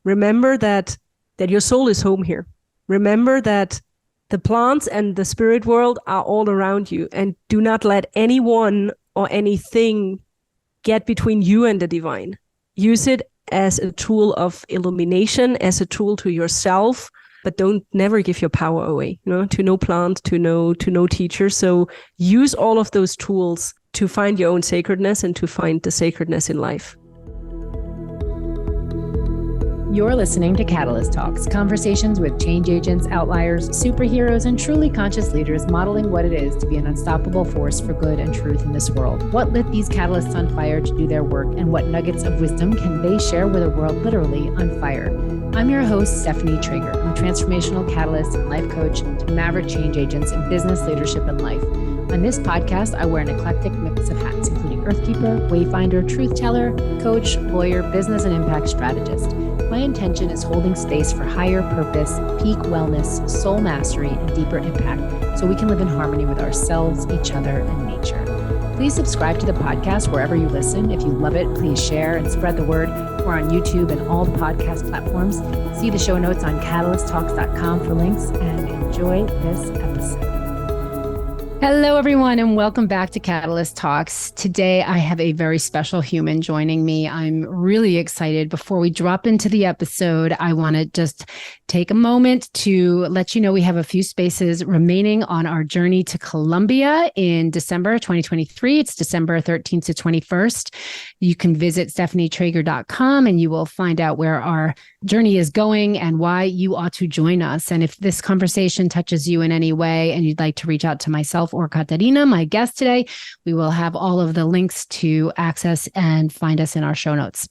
Remember that your soul is home here. Remember that the plants and the spirit world are all around you, and do not let anyone or anything get between you and the divine. Use it as a tool of illumination, as a tool to yourself, but don't never give your power away, to no plant, to no teacher. So use all of those tools to find your own sacredness and to find the sacredness in life. You're listening to Catalyst Talks, conversations with change agents, outliers, superheroes, and truly conscious leaders modeling what it is to be an unstoppable force for good and truth in this world. What lit these catalysts on fire to do their work, and what nuggets of wisdom can they share with a world literally on fire? I'm your host, Stephanie Trager. I'm a transformational catalyst and life coach to maverick change agents in business, leadership, and life. On this podcast, I wear an eclectic mix of hats, including Earthkeeper, Wayfinder, Truth Teller, coach, lawyer, business, and impact strategist. My intention is holding space for higher purpose, peak wellness, soul mastery, and deeper impact so we can live in harmony with ourselves, each other, and nature. Please subscribe to the podcast wherever you listen. If you love it, please share and spread the word. We're on YouTube and all the podcast platforms. See the show notes on catalysttalks.com for links, and enjoy this episode. Hello, everyone, and welcome back to Catalyst Talks. Today, I have a very special human joining me. I'm really excited. Before we drop into the episode, I want to just take a moment to let you know we have a few spaces remaining on our journey to Colombia in December 2023. It's December 13th to 21st. You can visit stephanietrager.com and you will find out where our journey is going and why you ought to join us. And if this conversation touches you in any way and you'd like to reach out to myself or Katharina, my guest today, we will have all of the links to access and find us in our show notes.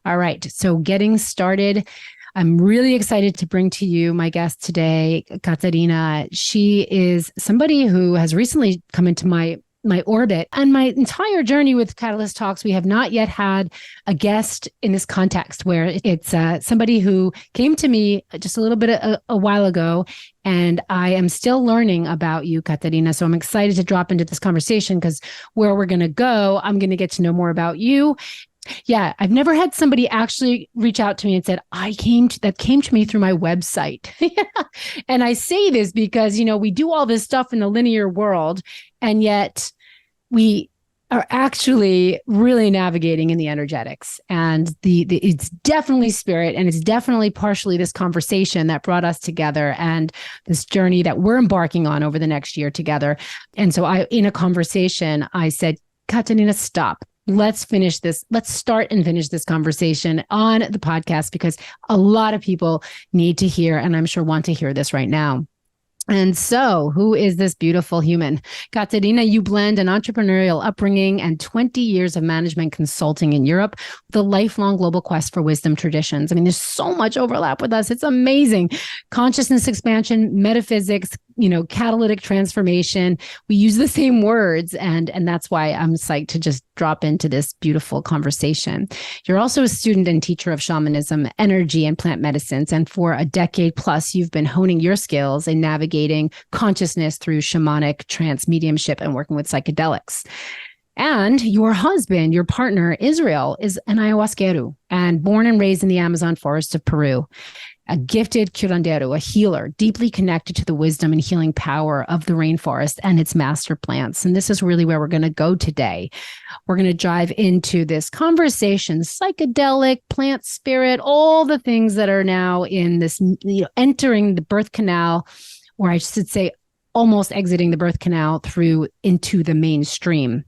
All right, so getting started, I'm really excited to bring to you my guest today, Katharina. She is somebody who has recently come into my orbit. And my entire journey with Catalyst Talks, we have not yet had a guest in this context where it's somebody who came to me just a little bit a while ago, and I am still learning about you, Katharina. So I'm excited to drop into this conversation because where we're going to go, I'm going to get to know more about you. Yeah, I've never had somebody actually reach out to me and said, that came to me through my website. And I say this because, we do all this stuff in the linear world, and yet we are actually really navigating in the energetics. And it's definitely spirit, and it's definitely partially this conversation that brought us together and this journey that we're embarking on over the next year together. And so in a conversation, I said, Katharina, stop. Let's finish this. Let's start and finish this conversation on the podcast because a lot of people need to hear, and I'm sure want to hear this right now. And so, who is this beautiful human? Katharina, you blend an entrepreneurial upbringing and 20 years of management consulting in Europe with a lifelong global quest for wisdom traditions. I mean, there's so much overlap with us. It's amazing. Consciousness expansion, metaphysics, catalytic transformation. We use the same words, and that's why I'm psyched to just drop into this beautiful conversation. You're also a student and teacher of shamanism, energy, and plant medicines. And for a decade plus, you've been honing your skills in navigating consciousness through shamanic trance mediumship and working with psychedelics. And your husband, your partner, Israel, is an ayahuasquero and born and raised in the Amazon forest of Peru. A gifted curandero, a healer, deeply connected to the wisdom and healing power of the rainforest and its master plants. And this is really where we're going to go today. We're going to dive into this conversation, psychedelic, plant spirit, all the things that are now in this, entering the birth canal, or I should say, almost exiting the birth canal through into the mainstream.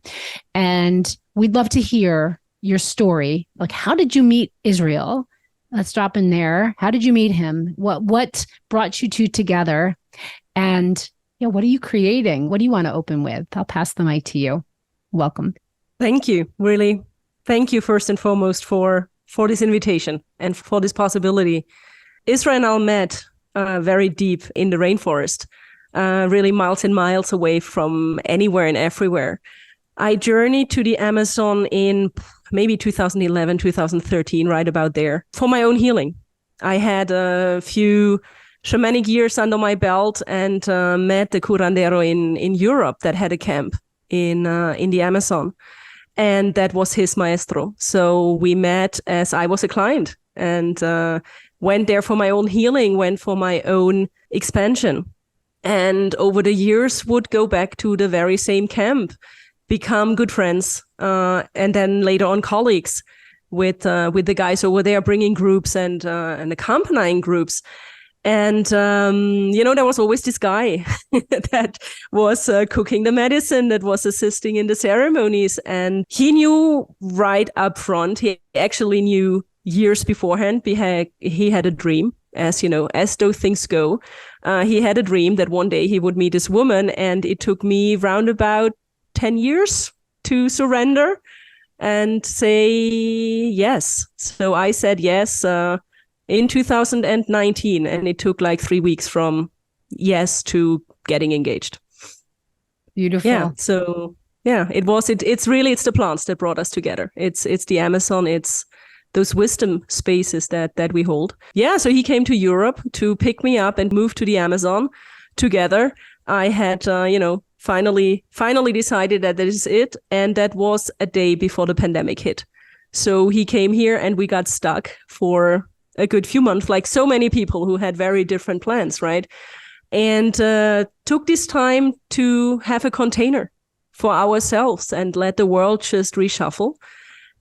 And we'd love to hear your story. Like, how did you meet Israel? Let's drop in there. How did you meet him? What brought you two together? And what are you creating? What do you want to open with? I'll pass the mic to you. Welcome. Thank you. Really. Thank you first and foremost for this invitation and for this possibility. Israel and I met very deep in the rainforest, really miles and miles away from anywhere and everywhere. I journeyed to the Amazon in maybe 2011, 2013, right about there, for my own healing. I had a few shamanic years under my belt and met the curandero in Europe that had a camp in the Amazon. And that was his maestro. So we met as I was a client. and went there for my own healing, went for my own expansion. And over the years would go back to the very same camp, become good friends, and then later on colleagues with the guys over there, bringing groups and accompanying groups. And, there was always this guy that was cooking the medicine, that was assisting in the ceremonies. And he knew right up front, he actually knew years beforehand, he had a dream. As those things go, he had a dream that one day he would meet this woman, and it took me round about 10 years to surrender and say yes. So I said yes in 2019, and it took like 3 weeks from yes to getting engaged. Beautiful. Yeah. So yeah, it's the plants that brought us together. It's the Amazon. It's those wisdom spaces that we hold. Yeah, so he came to Europe to pick me up and move to the Amazon together. I had, finally decided that is it. And that was a day before the pandemic hit. So he came here and we got stuck for a good few months, like so many people who had very different plans, right? And took this time to have a container for ourselves and let the world just reshuffle.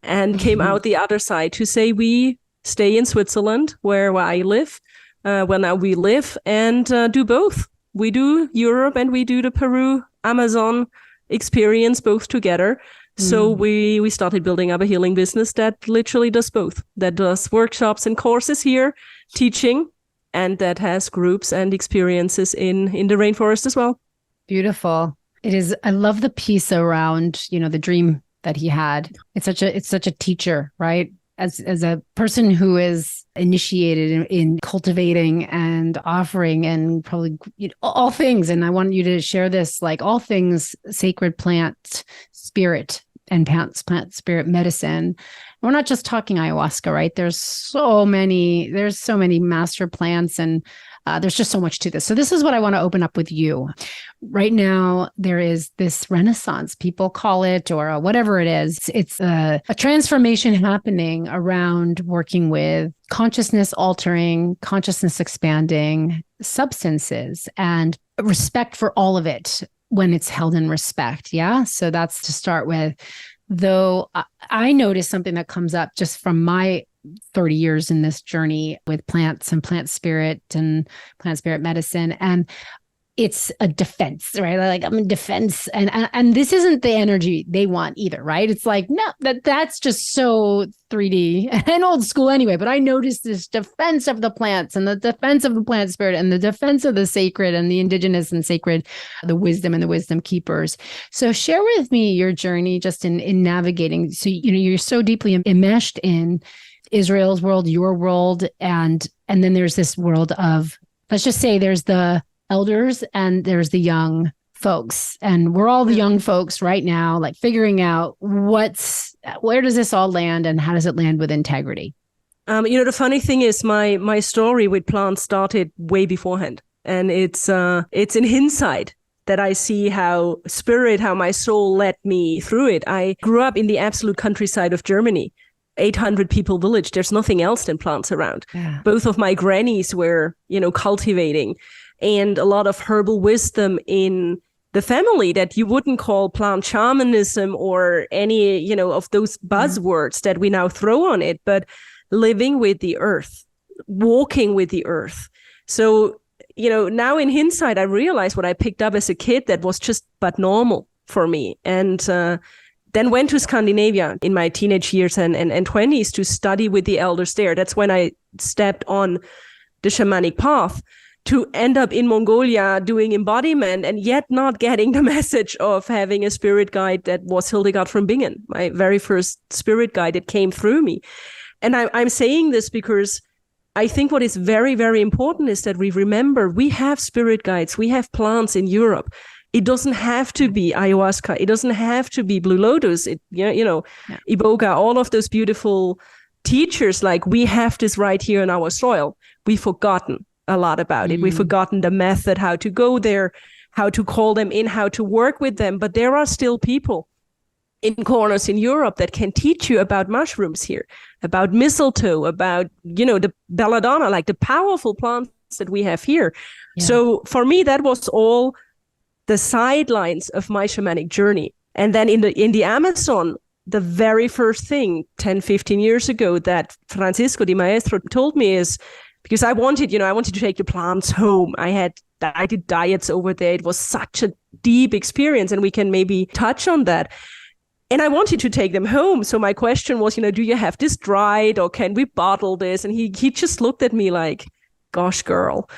And came out the other side to say we stay in Switzerland, where I live, where now we live, and do both. We do Europe and we do the Peru Amazon experience both together. So we started building up a healing business that literally does both, that does workshops and courses here, teaching, and that has groups and experiences in the rainforest as well. Beautiful. It is. I love the piece around, the dream that he had. It's such a teacher, right? As a person who is initiated in cultivating and offering and probably all things. And I want you to share this, like all things sacred plant spirit and plant spirit medicine. We're not just talking ayahuasca, right? There's so many master plants, and there's just so much to this. So this is what I want to open up with you. Right now, there is this renaissance, people call it, or whatever it is. It's a transformation happening around working with consciousness altering, consciousness expanding substances, and respect for all of it when it's held in respect. Yeah. So that's to start with. Though I noticed something that comes up just from my 30 years in this journey with plants and plant spirit medicine. And it's a defense, right? Like I'm in defense, and this isn't the energy they want either, right? It's like, no, that's just so 3D and old school anyway. But I noticed this defense of the plants and the defense of the plant spirit and the defense of the sacred and the indigenous and sacred, the wisdom and the wisdom keepers. So share with me your journey just in navigating. So, you're so deeply enmeshed in Israel's world, your world, and then there's this world of, let's just say there's the elders and there's the young folks, and we're all the young folks right now, like figuring out where does this all land and how does it land with integrity? The funny thing is my story with plants started way beforehand, and it's in hindsight that I see how my soul led me through it. I grew up in the absolute countryside of Germany. 800 people village. There's nothing else than plants around. Yeah. Both of my grannies were, cultivating, and a lot of herbal wisdom in the family that you wouldn't call plant shamanism or any, of those buzzwords that we now throw on it, but living with the earth, walking with the earth. So, now in hindsight, I realize what I picked up as a kid that was just but normal for me. And then went to Scandinavia in my teenage years and 20s to study with the elders there. That's when I stepped on the shamanic path to end up in Mongolia doing embodiment and yet not getting the message of having a spirit guide that was Hildegard from Bingen, my very first spirit guide that came through me. And I'm saying this because I think what is very, very important is that we remember we have spirit guides, we have plants in Europe. It doesn't have to be ayahuasca. It doesn't have to be Blue Lotus. Iboga, all of those beautiful teachers, like we have this right here in our soil. We've forgotten a lot about it. We've forgotten the method, how to go there, how to call them in, how to work with them. But there are still people in corners in Europe that can teach you about mushrooms here, about mistletoe, about, the belladonna, like the powerful plants that we have here. Yeah. So for me, that was all the sidelines of my shamanic journey. And then in the Amazon, the very first thing 10, 15 years ago that Francisco Di Maestro told me is, because I wanted to take the plants home. I did diets over there. It was such a deep experience, and we can maybe touch on that. And I wanted to take them home. So my question was, do you have this dried, or can we bottle this? And he just looked at me like, gosh, girl.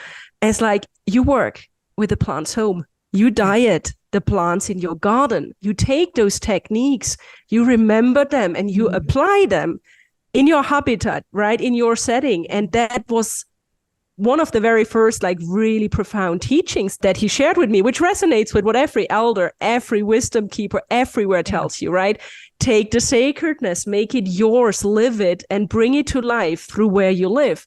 And it's like, you work with the plants home. You diet the plants in your garden. You take those techniques, you remember them, and you apply them in your habitat, right? In your setting. And that was one of the very first, really profound teachings that he shared with me, which resonates with what every elder, every wisdom keeper everywhere tells you, right? Take the sacredness, make it yours, live it, and bring it to life through where you live.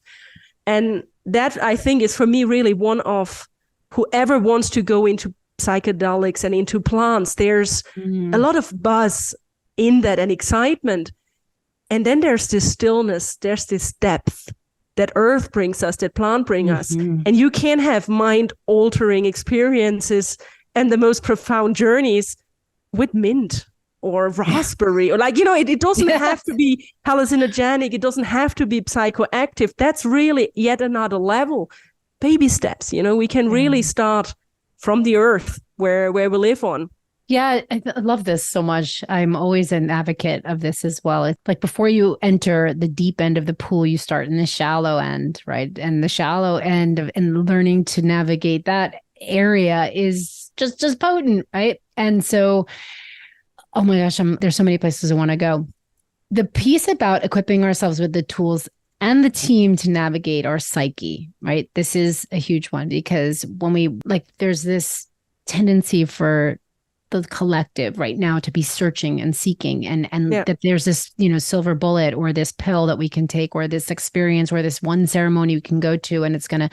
And that, I think, is for me really one of, whoever wants to go into psychedelics and into plants, there's a lot of buzz in that and excitement. And then there's this stillness, there's this depth that earth brings us, that plant brings us. And you can have mind-altering experiences and the most profound journeys with mint or raspberry, or it doesn't have to be hallucinogenic. It doesn't have to be psychoactive. That's really yet another level. Baby steps, we can really start from the earth where we live on. Yeah, I love this so much. I'm always an advocate of this as well. It's like before you enter the deep end of the pool, you start in the shallow end, right? And the shallow end and learning to navigate that area is just potent, right? And so, oh my gosh, there's so many places I want to go. The piece about equipping ourselves with the tools and the team to navigate our psyche, right? This is a huge one, because when there's this tendency for the collective right now to be searching and seeking, and that there's this, silver bullet or this pill that we can take, or this experience, or this one ceremony we can go to, and it's going to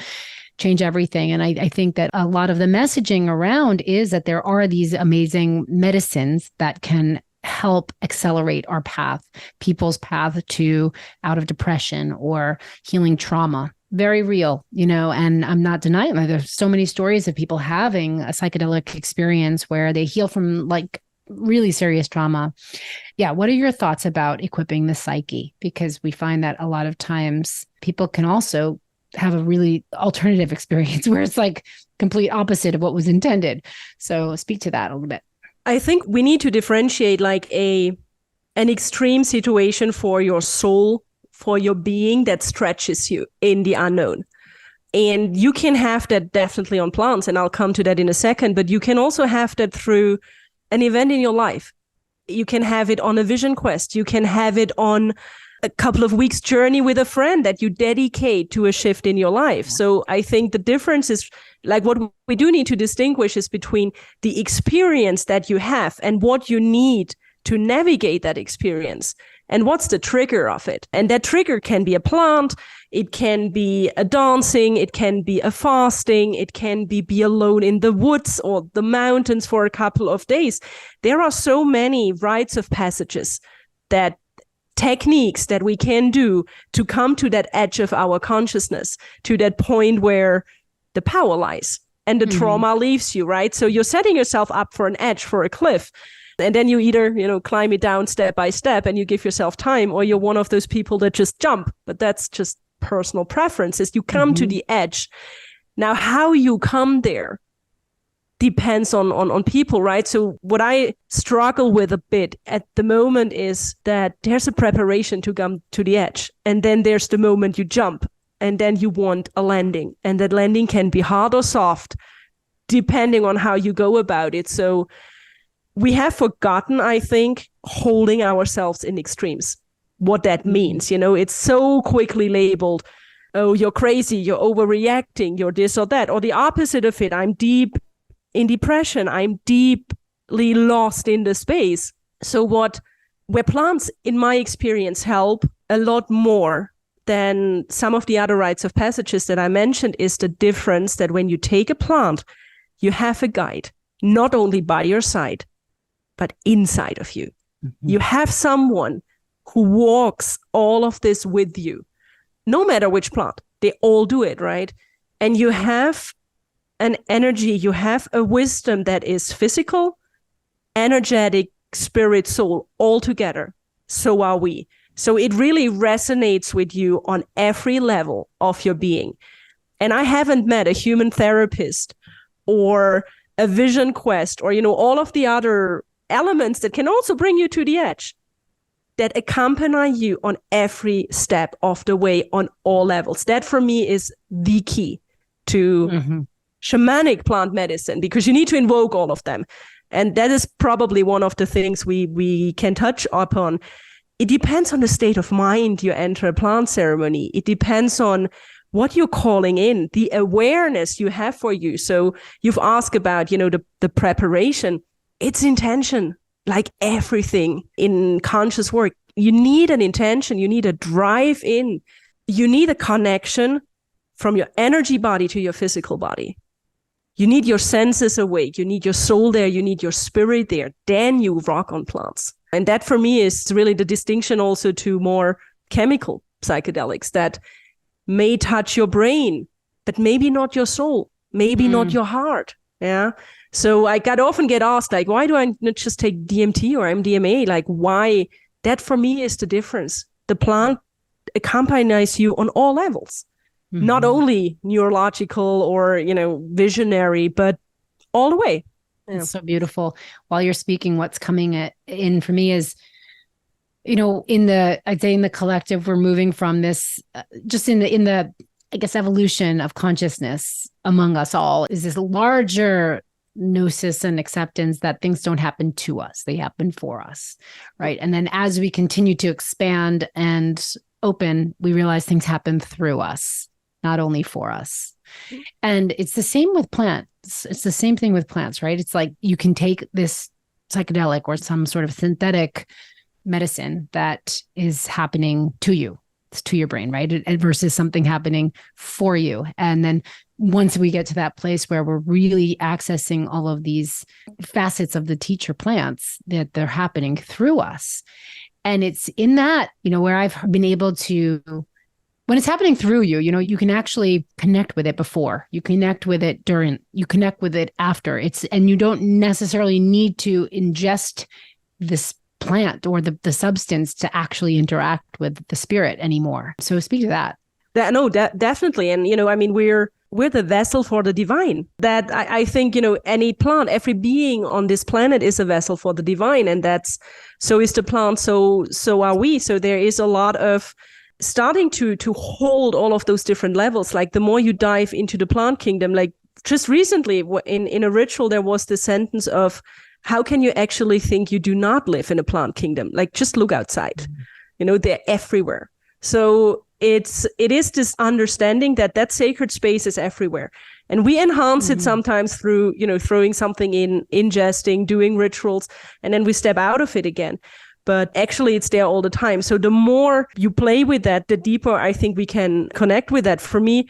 change everything. And I think that a lot of the messaging around is that there are these amazing medicines that can help accelerate our path, people's path to out of depression or healing trauma. Very real, and I'm not denying that. There's so many stories of people having a psychedelic experience where they heal from really serious trauma. Yeah. What are your thoughts about equipping the psyche? Because we find that a lot of times people can also have a really alternative experience where it's complete opposite of what was intended. So speak to that a little bit. I think we need to differentiate an extreme situation for your soul, for your being that stretches you in the unknown. And you can have that definitely on plants, and I'll come to that in a second, but you can also have that through an event in your life. You can have it on a vision quest. You can have it on a couple of weeks journey with a friend that you dedicate to a shift in your life. So I think the difference is, what we do need to distinguish is between the experience that you have and what you need to navigate that experience. And what's the trigger of it? And that trigger can be a plant, it can be a dancing, it can be a fasting, it can be alone in the woods or the mountains for a couple of days. There are so many rites of passages, that techniques that we can do to come to that edge of our consciousness, to that point where the power lies and the trauma leaves you, right? So you're setting yourself up for an edge, for a cliff. And then you either, climb it down step by step and you give yourself time, or you're one of those people that just jump. But that's just personal preferences. You come to the edge. Now, how you come there depends on people, right? So what I struggle with a bit at the moment is that there's a preparation to come to the edge. And then there's the moment you jump, and then you want a landing. And that landing can be hard or soft, depending on how you go about it. So we have forgotten, I think, holding ourselves in extremes, what that means. It's so quickly labeled, oh, you're crazy, you're overreacting, you're this or that, or the opposite of it. I'm deep in depression, I'm deeply lost in the space. So where plants, in my experience, help a lot more than some of the other rites of passages that I mentioned is the difference that when you take a plant, you have a guide, not only by your side, but inside of you. You have someone who walks all of this with you, no matter which plant. They all do it, right? And you have an energy, you have a wisdom that is physical, energetic, spirit, soul, all together. So are we. So it really resonates with you on every level of your being. And I haven't met a human therapist or a vision quest or, all of the other elements that can also bring you to the edge that accompany you on every step of the way on all levels. That for me is the key to shamanic plant medicine, because you need to invoke all of them. And that is probably one of the things we can touch upon. It depends on the state of mind you enter a plant ceremony. It depends on what you're calling in, the awareness you have for you. So you've asked about, the preparation. It's intention, like everything in conscious work. You need an intention. You need a drive in. You need a connection from your energy body to your physical body. You need your senses awake. You need your soul there. You need your spirit there. Then you rock on plants. And that for me is really the distinction also to more chemical psychedelics that may touch your brain, but maybe not your soul, maybe not your heart. Yeah. So I often get asked, like, why do I not just take DMT or MDMA? Like, why? That for me is the difference. The plant accompanies you on all levels, not only neurological or, visionary, but all the way. Yeah. It's so beautiful. While you're speaking, what's coming in for me is, I'd say in the collective, we're moving from this, just in the, I guess, evolution of consciousness among us all, is this larger gnosis and acceptance that things don't happen to us, they happen for us, right? And then as we continue to expand and open, we realize things happen through us, not only for us. And it's the same with plants. It's the same thing with plants, right? It's like you can take this psychedelic or some sort of synthetic medicine that is happening to you. It's to your brain, right? Versus something happening for you. And then once we get to that place where we're really accessing all of these facets of the teacher plants, that they're happening through us. And it's in that, where I've been able to, when it's happening through you, you can actually connect with it before, you connect with it during, you connect with it after. And you don't necessarily need to ingest this plant or the substance to actually interact with the spirit anymore. So speak to that. Definitely. And, we're the vessel for the divine. That I think, any plant, every being on this planet is a vessel for the divine. And so is the plant, so are we. So there is a lot of starting to hold all of those different levels. Like the more you dive into the plant kingdom, like just recently in a ritual, there was the sentence of, how can you actually think you do not live in a plant kingdom? Like just look outside, they're everywhere. So it is this understanding that sacred space is everywhere. And we enhance it sometimes through, throwing something in, ingesting, doing rituals, and then we step out of it again. But actually it's there all the time. So the more you play with that, the deeper I think we can connect with that. For me,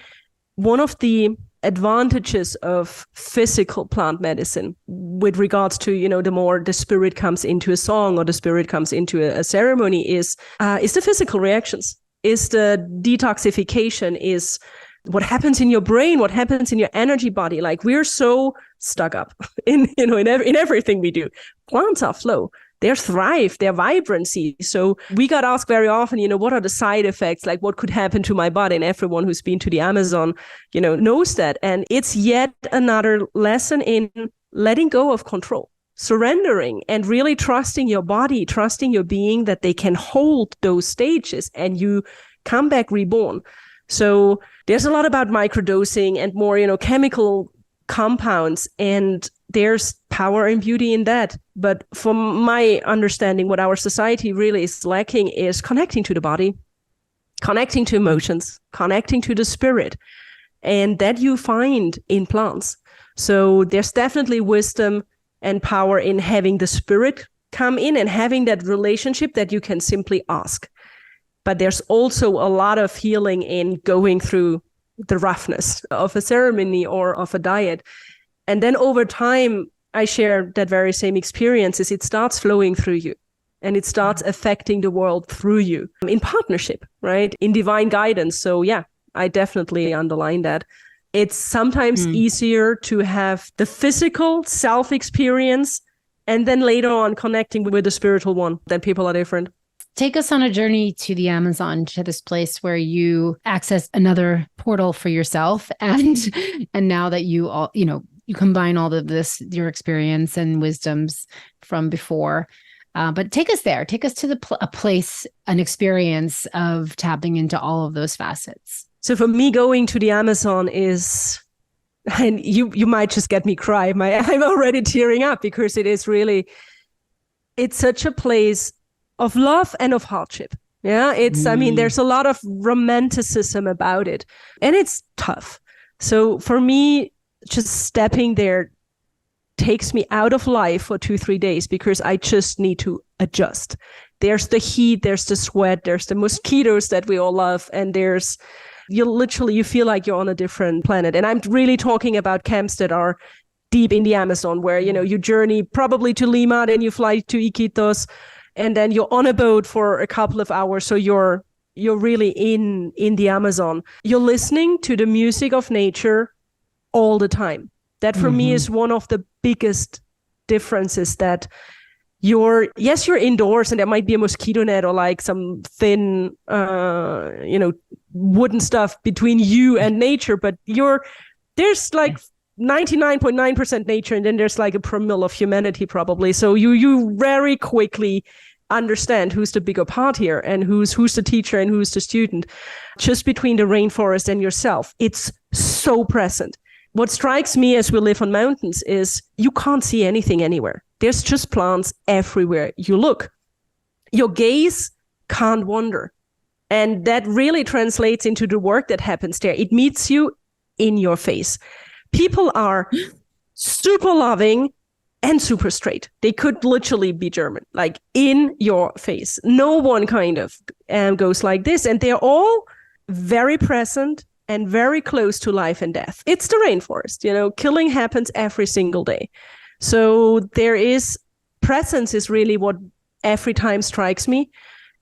one of the advantages of physical plant medicine with regards to, the more the spirit comes into a song or the spirit comes into a ceremony is the physical reactions, is the detoxification, is what happens in your brain, what happens in your energy body. Like we're so stuck up in everything we do. Plants are flow. They're thrive, they're vibrancy. So we got asked very often, what are the side effects? Like what could happen to my body? And everyone who's been to the Amazon, knows that. And it's yet another lesson in letting go of control, surrendering and really trusting your body, trusting your being that they can hold those stages and you come back reborn. So there's a lot about microdosing and more, chemical compounds, and there's power and beauty in that. But from my understanding, what our society really is lacking is connecting to the body, connecting to emotions, connecting to the spirit, and that you find in plants. So there's definitely wisdom and power in having the spirit come in and having that relationship that you can simply ask. But there's also a lot of healing in going through the roughness of a ceremony or of a diet. And then over time, I share that very same experiences. It starts flowing through you. and it starts affecting the world through you in partnership, right? In divine guidance. So yeah, I definitely underline that. It's sometimes easier to have the physical self-experience and then later on connecting with the spiritual one, that people are different. Take us on a journey to the Amazon, to this place where you access another portal for yourself. And now that you all, you combine all of this, your experience and wisdoms from before. But take us there. Take us to a place, an experience of tapping into all of those facets. So for me, going to the Amazon is, and you might just get me cry. I'm already tearing up because it is really, it's such a place of love and of hardship. Yeah, I mean, there's a lot of romanticism about it, and it's tough. So for me, just stepping there takes me out of life for 2-3 days because I just need to adjust. There's the heat, there's the sweat, there's the mosquitoes that we all love, and you feel like you're on a different planet. And I'm really talking about camps that are deep in the Amazon, where, you journey probably to Lima, then you fly to Iquitos, and then you're on a boat for a couple of hours. So you're really in the Amazon. You're listening to the music of nature all the time. That for me is one of the biggest differences, that you're indoors and there might be a mosquito net or like some thin, wooden stuff between you and nature, but there's like 99.9% nature, and then there's like a promille of humanity probably. So you very quickly understand who's the bigger part here and who's the teacher and who's the student. Just between the rainforest and yourself, it's so present. What strikes me as we live on mountains is you can't see anything anywhere. There's just plants everywhere you look. Your gaze can't wander. And that really translates into the work that happens there. It meets you in your face. People are super loving and super straight. They could literally be German, like in your face. No one kind of goes like this. And they're all very present and very close to life and death. It's the rainforest, killing happens every single day. So presence is really what every time strikes me.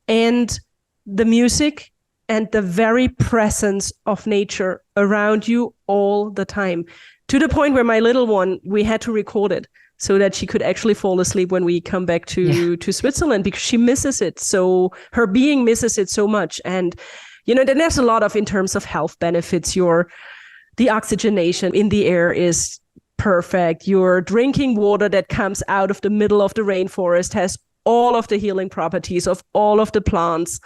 And the music and the very presence of nature around you all the time, to the point where my little one, we had to record it so that she could actually fall asleep when we come back to Switzerland, because she misses it. So her being misses it so much. And, then there's a lot of, in terms of health benefits, the oxygenation in the air is perfect. Your drinking water that comes out of the middle of the rainforest has all of the healing properties of all of the plants.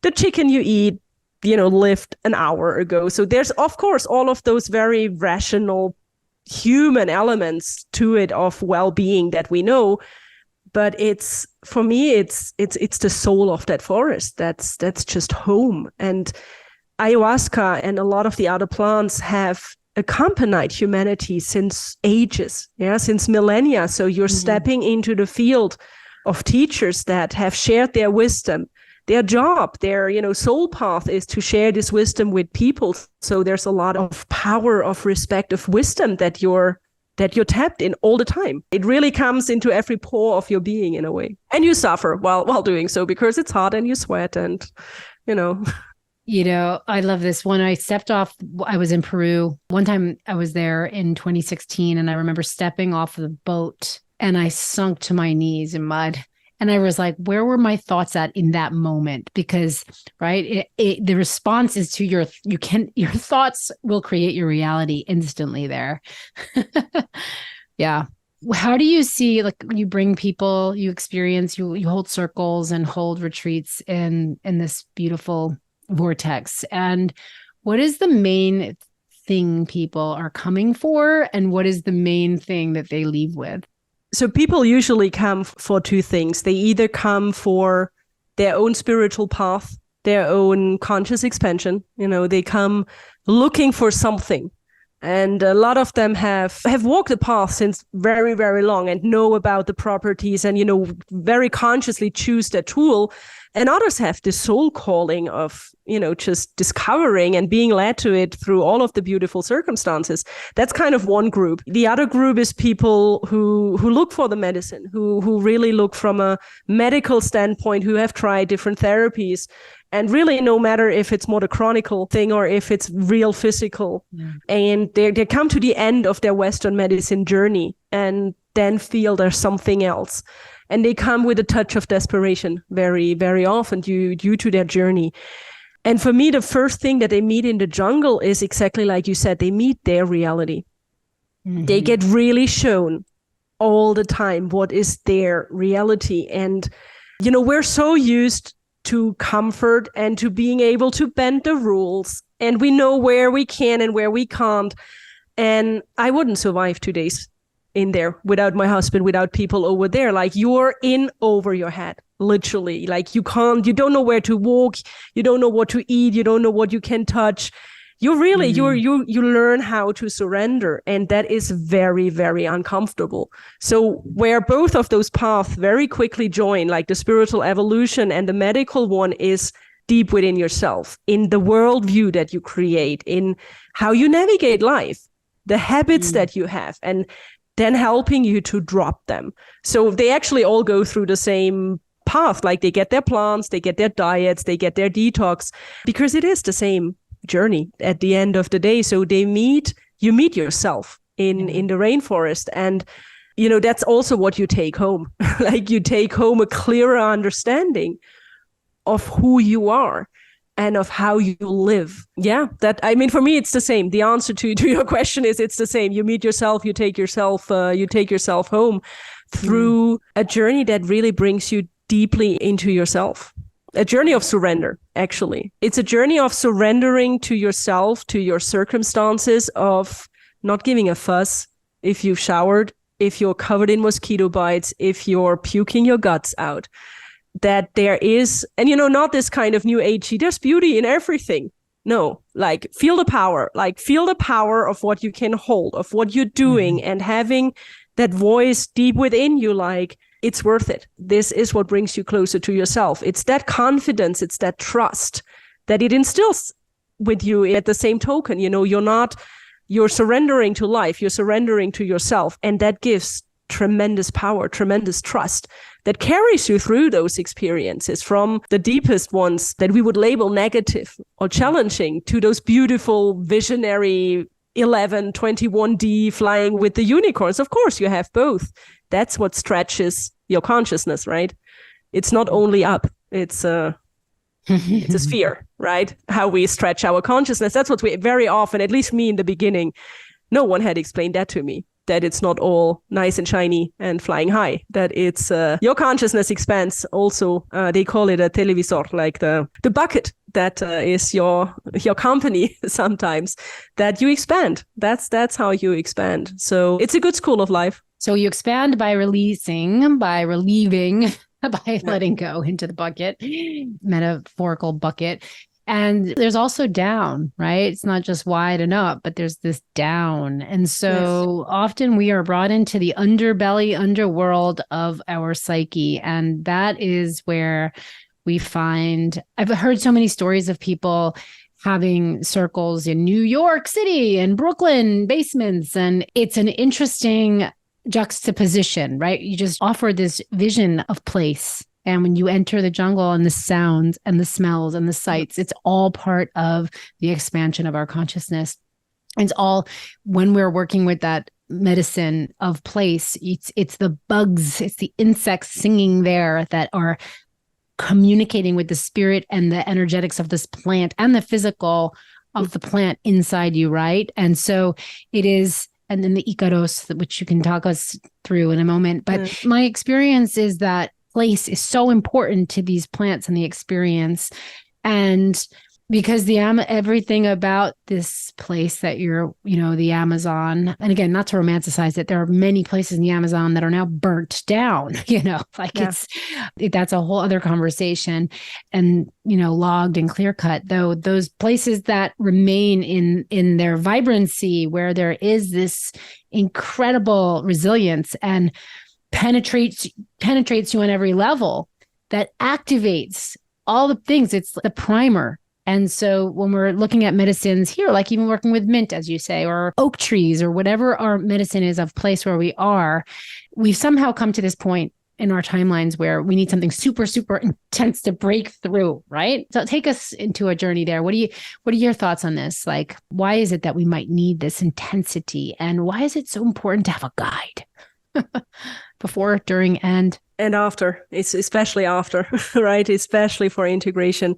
The chicken you eat, lived an hour ago. So there's, of course, all of those very rational human elements to it of well-being that we know. But for me, it's the soul of that forest. That's just home. And ayahuasca and a lot of the other plants have accompanied humanity since ages, since millennia. So you're stepping into the field of teachers that have shared their wisdom. Their job, their soul path is to share this wisdom with people. So there's a lot of power, of respect, of wisdom that you're tapped in all the time. It really comes into every pore of your being in a way. And you suffer while doing so because it's hot and you sweat and, I love this. When I stepped off, I was in Peru. One time I was there in 2016, and I remember stepping off the boat and I sunk to my knees in mud. And I was like, where were my thoughts at in that moment? Because, right, the response is to your thoughts will create your reality instantly there. Yeah. How do you see, like, you bring people, you experience, you hold circles and hold retreats in this beautiful vortex. And what is the main thing people are coming for? And what is the main thing that they leave with? So people usually come for two things. They either come for their own spiritual path, their own conscious expansion. They come looking for something. And a lot of them have walked the path since very, very long and know about the properties and, very consciously choose their tool. And others have the soul calling of, just discovering and being led to it through all of the beautiful circumstances. That's kind of one group. The other group is people who look for the medicine, who really look from a medical standpoint, who have tried different therapies. And really, no matter if it's more the chronic thing or if it's real physical, and they come to the end of their Western medicine journey and then feel there's something else. And they come with a touch of desperation very, very often due to their journey. And for me, the first thing that they meet in the jungle is exactly like you said, they meet their reality. Mm-hmm. They get really shown all the time what is their reality. And, we're so used to comfort and to being able to bend the rules. And we know where we can and where we can't. And I wouldn't survive 2 days in there without my husband, without people over there. Like, you're in over your head, literally. Like, you don't know where to walk. You don't know what to eat. You don't know what you can touch. You really, you learn how to surrender. And that is very, very uncomfortable. So where both of those paths very quickly join, like the spiritual evolution and the medical one, is deep within yourself, in the worldview that you create, in how you navigate life, the habits that you have, and then helping you to drop them. So they actually all go through the same path. Like, they get their plants, they get their diets, they get their detox, because it is the same journey at the end of the day. So you meet yourself in the rainforest. And, that's also what you take home. Like, you take home a clearer understanding of who you are and of how you live. Yeah, for me, it's the same. The answer to your question is it's the same. You meet yourself, you take yourself home through a journey that really brings you deeply into yourself. A journey of surrender, actually. It's a journey of surrendering to yourself, to your circumstances, of not giving a fuss if you've showered, if you're covered in mosquito bites, if you're puking your guts out. That there is, and not this kind of new agey, there's beauty in everything. No, like, feel the power of what you can hold, of what you're doing, and having that voice deep within you, like, it's worth it. This is what brings you closer to yourself. It's that confidence, it's that trust that it instills with you. At the same token, you're surrendering to life, you're surrendering to yourself, and that gives tremendous power, tremendous trust that carries you through those experiences, from the deepest ones that we would label negative or challenging, to those beautiful, visionary 21D flying with the unicorns. Of course, you have both. That's what stretches your consciousness, right? It's not only up, it's a sphere, right? How we stretch our consciousness. That's what we very often, at least me in the beginning, no one had explained that to me, that it's not all nice and shiny and flying high, that it's your consciousness expands also. They call it a televisor, like the bucket that is your company sometimes, that you expand. That's how you expand. So it's a good school of life. So you expand by releasing, by relieving, by letting go into the bucket, metaphorical bucket. And there's also down, right? It's not just wide and up, but there's this down. And so often we are brought into the underbelly, underworld of our psyche. And that is where we find, I've heard so many stories of people having circles in New York City and Brooklyn basements. And it's an interesting juxtaposition, right? You just offer this vision of place. And when you enter the jungle, and the sounds and the smells and the sights, it's all part of the expansion of our consciousness. And it's all, when we're working with that medicine of place, it's the bugs, it's the insects singing there that are communicating with the spirit and the energetics of this plant and the physical of the plant inside you, right? And so it is. And then the Icaros, which you can talk us through in a moment. But my experience is that place is so important to these plants and the experience. And because everything about this place that you're, the Amazon, and again, not to romanticize it, there are many places in the Amazon that are now burnt down, that's a whole other conversation, and, logged and clear cut, though those places that remain in their vibrancy, where there is this incredible resilience and penetrates you on every level, that activates all the things. It's the primer. And so when we're looking at medicines here, like even working with mint, as you say, or oak trees, or whatever our medicine is of place where we are, we've somehow come to this point in our timelines where we need something super, super intense to break through, right? So take us into a journey there. What are your thoughts on this? Like, why is it that we might need this intensity? And why is it so important to have a guide before, during, and after? It's especially after, right? Especially for integration.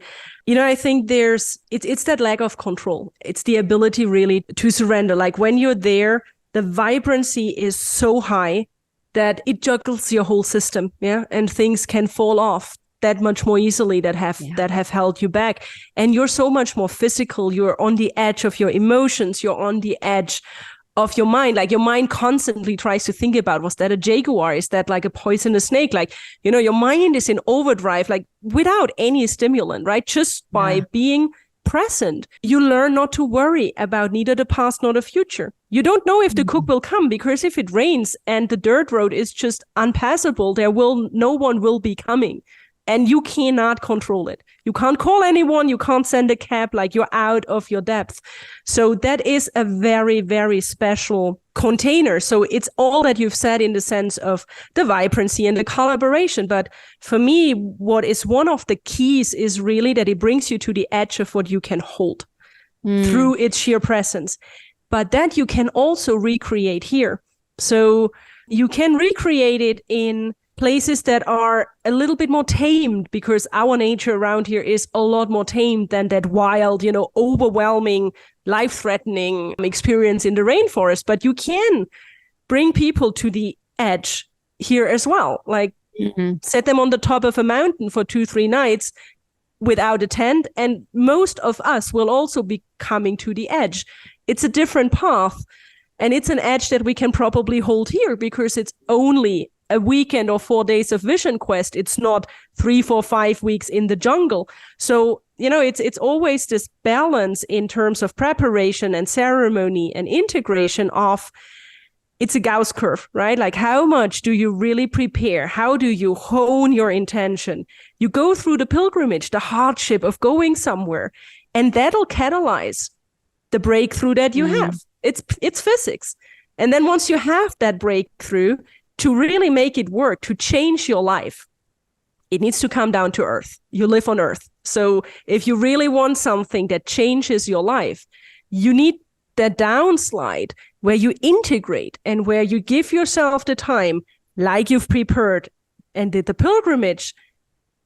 I think it's that lack of control. It's the ability really to surrender. Like when you're there, the vibrancy is so high that it juggles your whole system, and things can fall off that much more easily that have held you back. And you're so much more physical. You're on the edge of your emotions. You're on the edge of your mind. Like your mind constantly tries to think about, was that a jaguar? Is that like a poisonous snake? Like, your mind is in overdrive, like without any stimulant, right? Just by being present, you learn not to worry about neither the past nor the future. You don't know if the cook will come, because if it rains and the dirt road is just unpassable, no one will be coming, and you cannot control it. You can't call anyone. You can't send a cab. Like you're out of your depth. So that is a very, very special container. So it's all that you've said in the sense of the vibrancy and the collaboration. But for me, what is one of the keys is really that it brings you to the edge of what you can hold through its sheer presence. But that you can also recreate here. So you can recreate it in places that are a little bit more tamed, because our nature around here is a lot more tamed than that wild, overwhelming, life-threatening experience in the rainforest. But you can bring people to the edge here as well. Like set them on the top of a mountain for 2-3 nights without a tent. And most of us will also be coming to the edge. It's a different path. And it's an edge that we can probably hold here, because it's only a weekend or 4 days of vision quest. It's not 3, 4, 5 weeks in the jungle. So, it's always this balance in terms of preparation and ceremony and integration of, it's a Gauss curve, right? Like how much do you really prepare? How do you hone your intention? You go through the pilgrimage, the hardship of going somewhere, and that'll catalyze the breakthrough that you have. It's physics. And then once you have that breakthrough, to really make it work, to change your life, it needs to come down to earth. You live on earth. So if you really want something that changes your life, you need that downslide where you integrate and where you give yourself the time, like you've prepared and did the pilgrimage,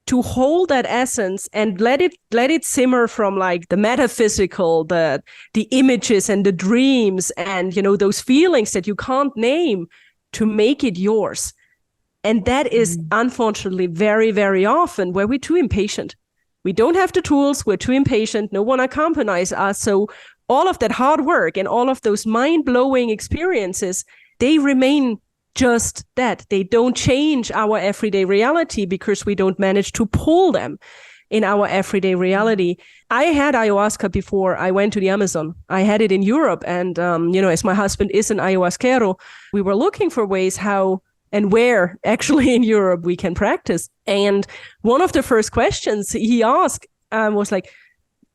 to hold that essence and let it simmer from like the metaphysical, the images and the dreams and, those feelings that you can't name, to make it yours. And that is unfortunately very, very often where we're too impatient. We don't have the tools. We're too impatient. No one accompanies us. So all of that hard work and all of those mind-blowing experiences, they remain just that. They don't change our everyday reality because we don't manage to pull them in our everyday reality. I had ayahuasca before I went to the Amazon. I had it in Europe. And, as my husband is an ayahuasquero, we were looking for ways how and where actually in Europe we can practice. And one of the first questions he asked was like,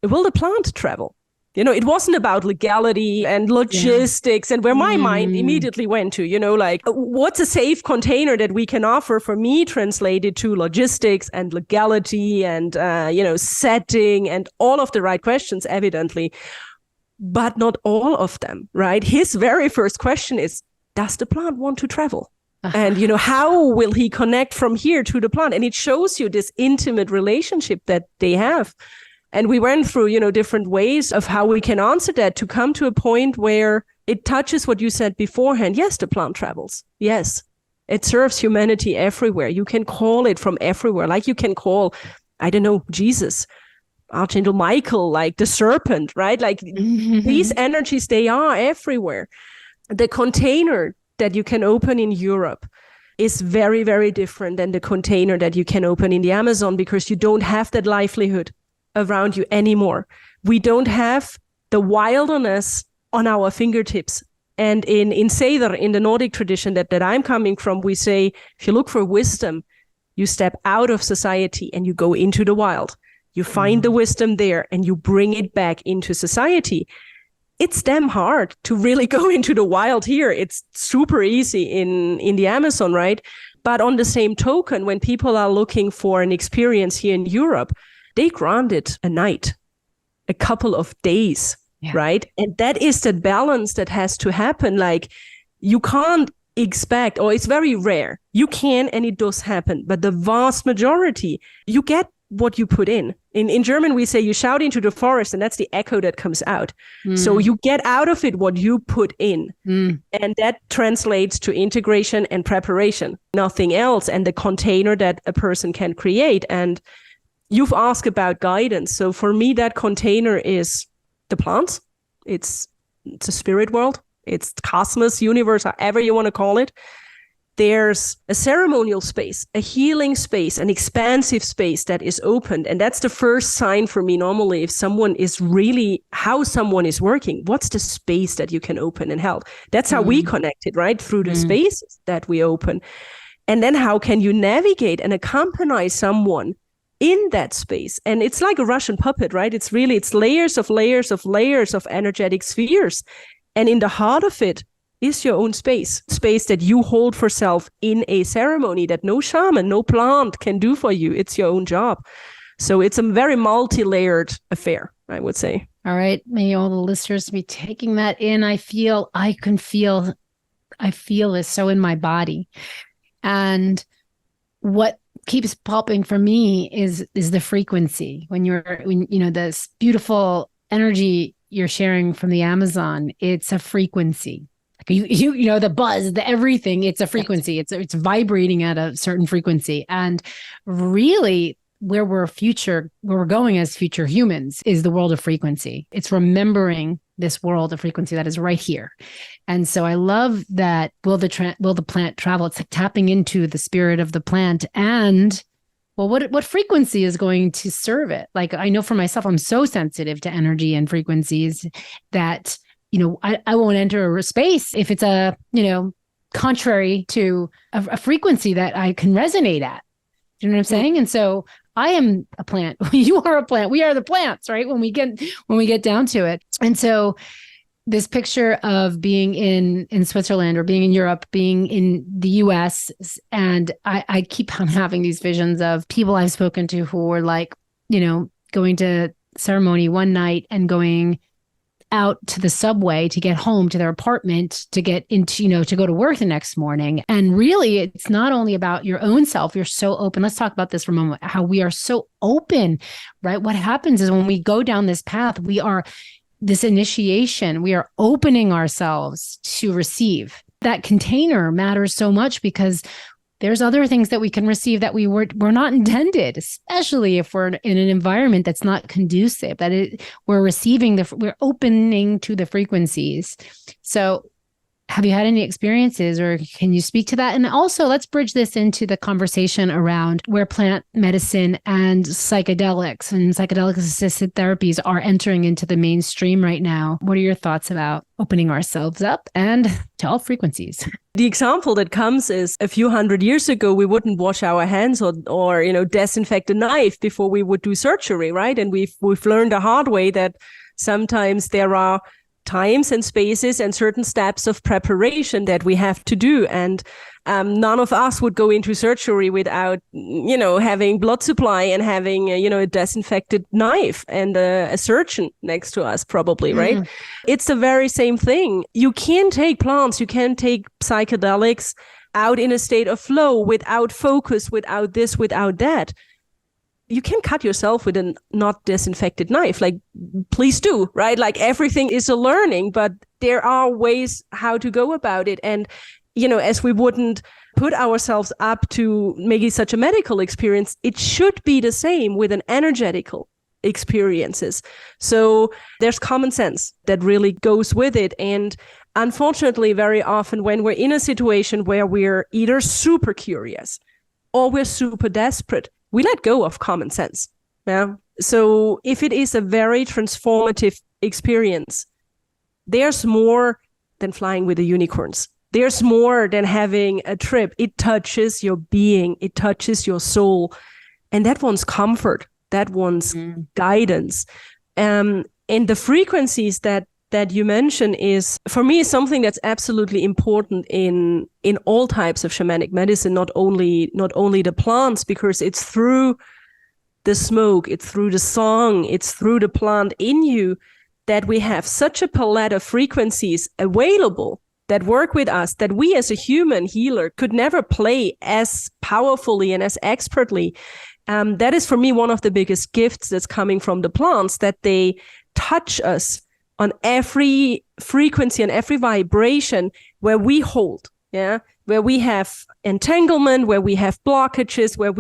will the plant travel? It wasn't about legality and logistics and where my mind immediately went to, like what's a safe container that we can offer, for me translated to logistics and legality and, setting and all of the right questions, evidently, but not all of them, right? His very first question is, does the plant want to travel? And, how will he connect from here to the plant? And it shows you this intimate relationship that they have. And we went through, different ways of how we can answer that to come to a point where it touches what you said beforehand. Yes, the plant travels. Yes, it serves humanity everywhere. You can call it from everywhere. Like you can call, I don't know, Jesus, Archangel Michael, like the serpent, right? Like these energies, they are everywhere. The container that you can open in Europe is very, very different than the container that you can open in the Amazon, because you don't have that livelihood around you anymore. We don't have the wilderness on our fingertips. And in Seder, in the Nordic tradition that I'm coming from, we say, if you look for wisdom, You step out of society and you go into the wild. You find the wisdom there and you bring it back into society. It's damn hard to really go into the wild here. It's super easy in the Amazon, right? But on the same token, when people are looking for an experience here in Europe, they grant it a night, a couple of days, right? And that is the balance that has to happen. Like, you can't expect, or it's very rare. You can, and it does happen. But the vast majority, you get what you put in. In German, we say you shout into the forest, and that's the echo that comes out. So you get out of it what you put in. And that translates to integration and preparation, nothing else. And the container that a person can create. And you've asked about guidance. So for me, that container is the plants. It's a spirit world. It's cosmos, universe, however you want to call it. There's a ceremonial space, a healing space, an expansive space that is opened. And that's the first sign for me normally if someone is really, how someone is working. What's the space that you can open and help? That's how we connected, right? Through the spaces that we open. And then how can you navigate and accompany someone in that space? And it's like a Russian puppet, right? It's layers of layers of layers of energetic spheres. And in the heart of it is your own space that you hold for self in a ceremony that no shaman, no plant can do for you. It's your own job. So it's a very multi-layered affair, I would say. All right. May all the listeners be taking that in. I feel this so in my body. And what keeps popping for me is the frequency. When this beautiful energy you're sharing from the Amazon, it's a frequency. You know, the buzz, the everything, it's a frequency. It's vibrating at a certain frequency. And really where we're going as future humans is the world of frequency. It's remembering this world of frequency that is right here. And so I love that will the plant travel? It's like tapping into the spirit of the plant and what frequency is going to serve it? Like, I know for myself, I'm so sensitive to energy and frequencies that I won't enter a space if it's contrary to a frequency that I can resonate at. Do you know what I'm saying? And so I am a plant. You are a plant. We are the plants, right? When we get down to it. And so this picture of being in Switzerland or being in Europe, being in the US, and I keep on having these visions of people I've spoken to who were like, going to ceremony one night and going out to the subway to get home to their apartment to get into, to go to work the next morning. And really, it's not only about your own self. You're so open. Let's talk about this for a moment, how we are so open, right? What happens is when we go down this path, we are this initiation, we are opening ourselves to receive. That container matters so much because there's other things that we can receive that we're not intended, especially if we're in an environment that's not conducive, we're opening to the frequencies. So have you had any experiences or can you speak to that? And also let's bridge this into the conversation around where plant medicine and psychedelics and psychedelic assisted therapies are entering into the mainstream right now. What are your thoughts about opening ourselves up and to all frequencies? The example that comes is a few hundred years ago, we wouldn't wash our hands or disinfect a knife before we would do surgery, right? And we've learned the hard way that sometimes there are times and spaces and certain steps of preparation that we have to do. And none of us would go into surgery without, having blood supply and having, a disinfected knife and a surgeon next to us probably, right? It's the very same thing. You can take plants, you can take psychedelics out in a state of flow without focus, without this, without that. You can cut yourself with a not disinfected knife. Like, please do, right? Like, everything is a learning, but there are ways how to go about it. And, as we wouldn't put ourselves up to make it such a medical experience, it should be the same with an energetical experiences. So there's common sense that really goes with it. And unfortunately, very often when we're in a situation where we're either super curious or we're super desperate, we let go of common sense. Yeah. So if it is a very transformative experience, there's more than flying with the unicorns. There's more than having a trip. It touches your being. It touches your soul. And that wants comfort. That wants guidance. And the frequencies that you mention is, for me, something that's absolutely important in all types of shamanic medicine, not only the plants, because it's through the smoke, it's through the song, it's through the plant in you that we have such a palette of frequencies available that work with us, that we as a human healer could never play as powerfully and as expertly. That is, for me, one of the biggest gifts that's coming from the plants, that they touch us on every frequency and every vibration where we hold, where we have entanglement, where we have blockages, where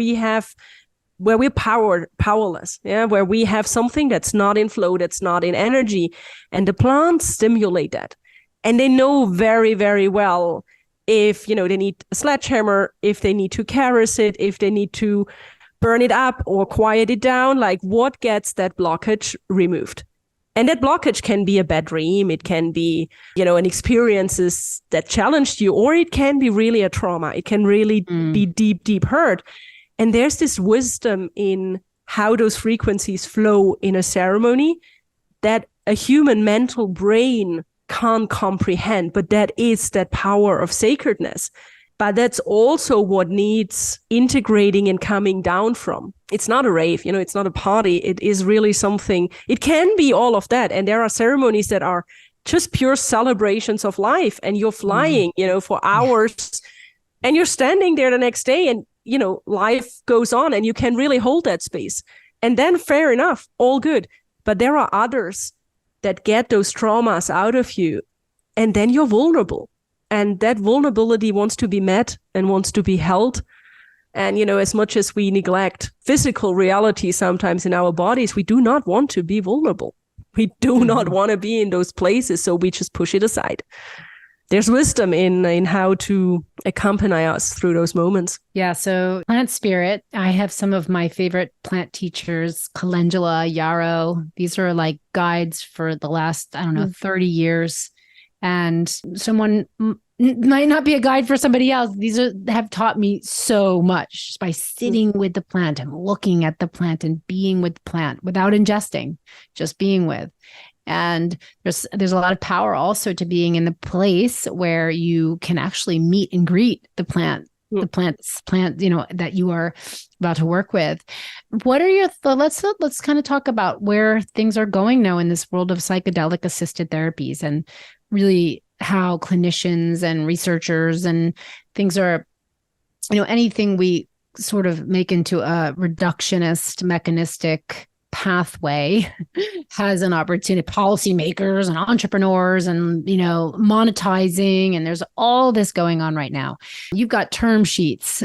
we're powerless, where we have something that's not in flow, that's not in energy. And the plants stimulate that. And they know very, very well if, they need a sledgehammer, if they need to caress it, if they need to burn it up or quiet it down, like what gets that blockage removed. And that blockage can be a bad dream. It can be, an experiences that challenged you, or it can be really a trauma. It can really be deep, deep hurt. And there's this wisdom in how those frequencies flow in a ceremony that a human mental brain can't comprehend, but that is that power of sacredness. But that's also what needs integrating and coming down from. It's not a rave, it's not a party. It is really something. It can be all of that. And there are ceremonies that are just pure celebrations of life. And you're flying, for hours, and you're standing there the next day, and, life goes on, and you can really hold that space. And then fair enough, all good. But there are others that get those traumas out of you, and then you're vulnerable. And that vulnerability wants to be met and wants to be held. And, as much as we neglect physical reality sometimes in our bodies, we do not want to be vulnerable. We do not want to be in those places, so we just push it aside. There's wisdom in how to accompany us through those moments. Yeah. So plant spirit, I have some of my favorite plant teachers, calendula, yarrow. These are like guides for the last, 30 years. And someone might not be a guide for somebody else. These have taught me so much just by sitting with the plant and looking at the plant and being with the plant without ingesting, just being with. And there's a lot of power also to being in the place where you can actually meet and greet the plant, that you are about to work with. What are your thoughts? Let's kind of talk about where things are going now in this world of psychedelic assisted therapies, and really how clinicians and researchers and things are, anything we sort of make into a reductionist mechanistic pathway has an opportunity. Policymakers and entrepreneurs and, monetizing, and there's all this going on right now. You've got term sheets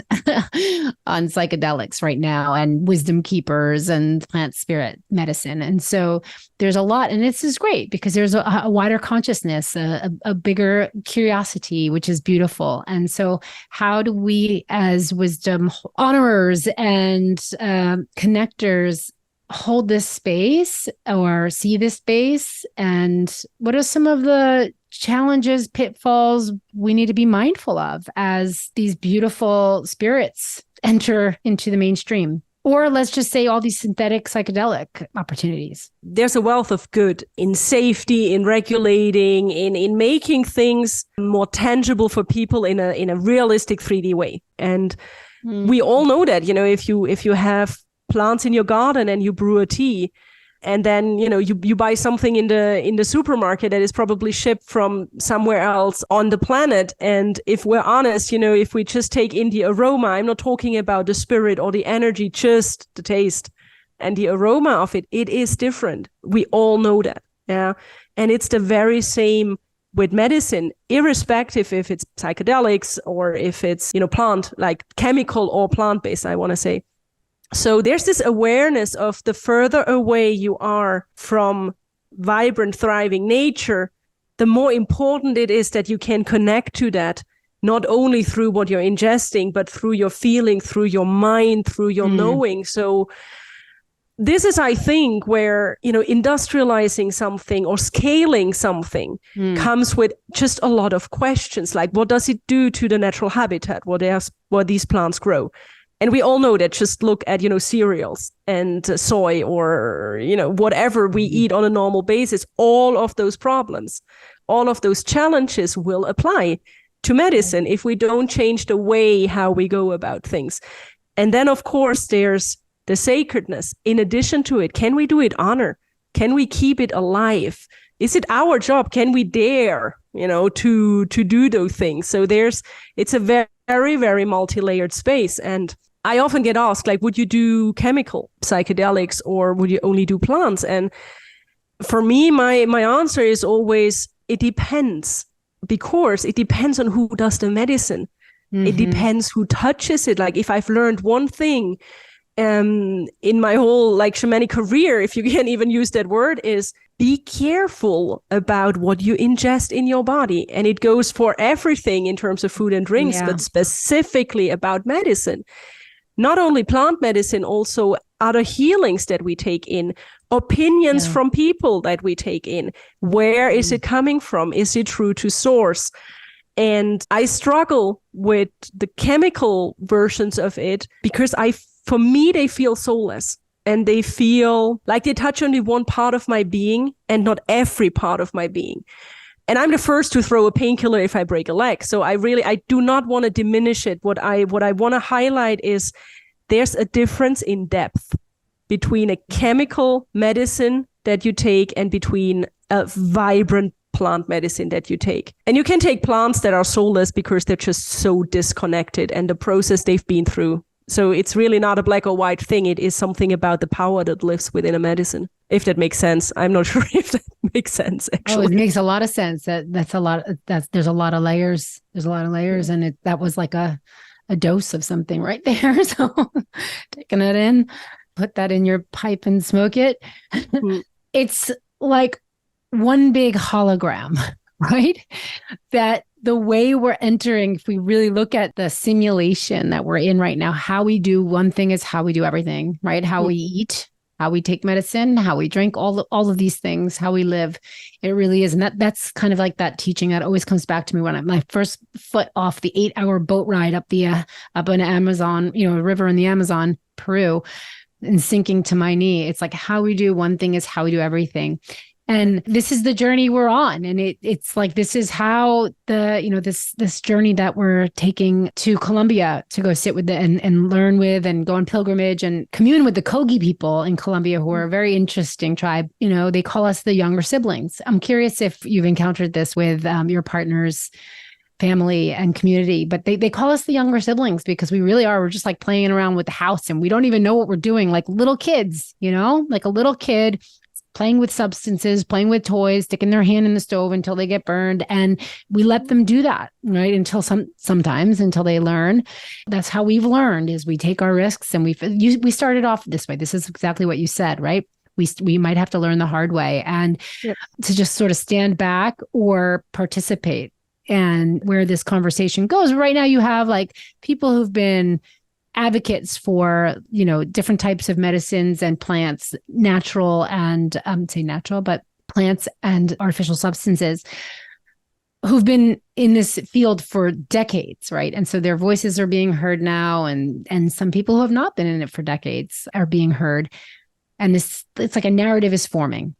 on psychedelics right now, and wisdom keepers and plant spirit medicine. And so there's a lot, and this is great because there's a wider consciousness, a bigger curiosity, which is beautiful. And so how do we as wisdom honorers and connectors hold this space or see this space? And what are some of the challenges, pitfalls we need to be mindful of as these beautiful spirits enter into the mainstream? Or let's just say all these synthetic psychedelic opportunities. There's a wealth of good in safety, in regulating, in making things more tangible for people in a realistic 3D way. And we all know that, if you have plants in your garden and you brew a tea, and then you buy something in the supermarket that is probably shipped from somewhere else on the planet, and if we're honest, if we just take in the aroma, I'm not talking about the spirit or the energy, just the taste and the aroma of it is different. We all know that. And it's the very same with medicine, irrespective if it's psychedelics or if it's plant, like chemical or plant-based, I want to say. So there's this awareness of the further away you are from vibrant, thriving nature, the more important it is that you can connect to that, not only through what you're ingesting, but through your feeling, through your mind, through your knowing. So this is, I think, where, industrializing something or scaling something comes with just a lot of questions. Like, what does it do to the natural habitat where these plants grow? And we all know that. Just look at, cereals and soy or, whatever we eat on a normal basis. All of those problems, all of those challenges will apply to medicine if we don't change the way how we go about things. And then, of course, there's the sacredness. In addition to it, can we do it honor? Can we keep it alive? Is it our job? Can we dare, to do those things? So it's a very, very, very multi-layered space. And I often get asked, like, would you do chemical psychedelics or would you only do plants? And for me, my answer is always, it depends, because it depends on who does the medicine. Mm-hmm. It depends who touches it. Like, if I've learned one thing in my whole shamanic career, if you can even use that word, is be careful about what you ingest in your body. And it goes for everything in terms of food and drinks, but specifically about medicine. Not only plant medicine, also other healings that we take in, opinions from people that we take in. Where is it coming from? Is it true to source? And I struggle with the chemical versions of it because for me, they feel soulless, and they feel like they touch only one part of my being and not every part of my being. And I'm the first to throw a painkiller if I break a leg. So I do not want to diminish it. What I want to highlight is there's a difference in depth between a chemical medicine that you take and between a vibrant plant medicine that you take. And you can take plants that are soulless because they're just so disconnected and the process they've been through. So it's really not a black or white thing. It is something about the power that lives within a medicine. If that makes sense. I'm not sure if that makes sense, actually. Oh, it makes a lot of sense. There's a lot of layers. There's a lot of layers. And that was like a dose of something right there. So taking it in, put that in your pipe and smoke it. Mm. It's like one big hologram, right? That the way we're entering, if we really look at the simulation that we're in right now, how we do one thing is how we do everything, right? How we eat, how we take medicine, how we drink, all of these things, how we live. It really is. And that's kind of like that teaching that always comes back to me when I'm my first foot off the 8-hour boat ride up an Amazon, a river in the Amazon, Peru, and sinking to my knee. It's like how we do one thing is how we do everything. And this is the journey we're on. And it's like, this is how this journey that we're taking to Colombia to go sit with and learn with and go on pilgrimage and commune with the Kogi people in Colombia, who are a very interesting tribe. They call us the younger siblings. I'm curious if you've encountered this with your partner's family and community, but they call us the younger siblings because we really are. We're just like playing around with the house and we don't even know what we're doing, like little kids, like a little kid playing with substances, playing with toys, sticking their hand in the stove until they get burned. And we let them do that, right? Sometimes until they learn. That's how we've learned, is we take our risks and we started off this way. This is exactly what you said, right? We might have to learn the hard way and to just sort of stand back or participate. And where this conversation goes right now, you have like people who've been advocates for, different types of medicines and plants, natural and say natural, but plants and artificial substances, who've been in this field for decades, right? And so their voices are being heard now, and some people who have not been in it for decades are being heard. And it's like a narrative is forming.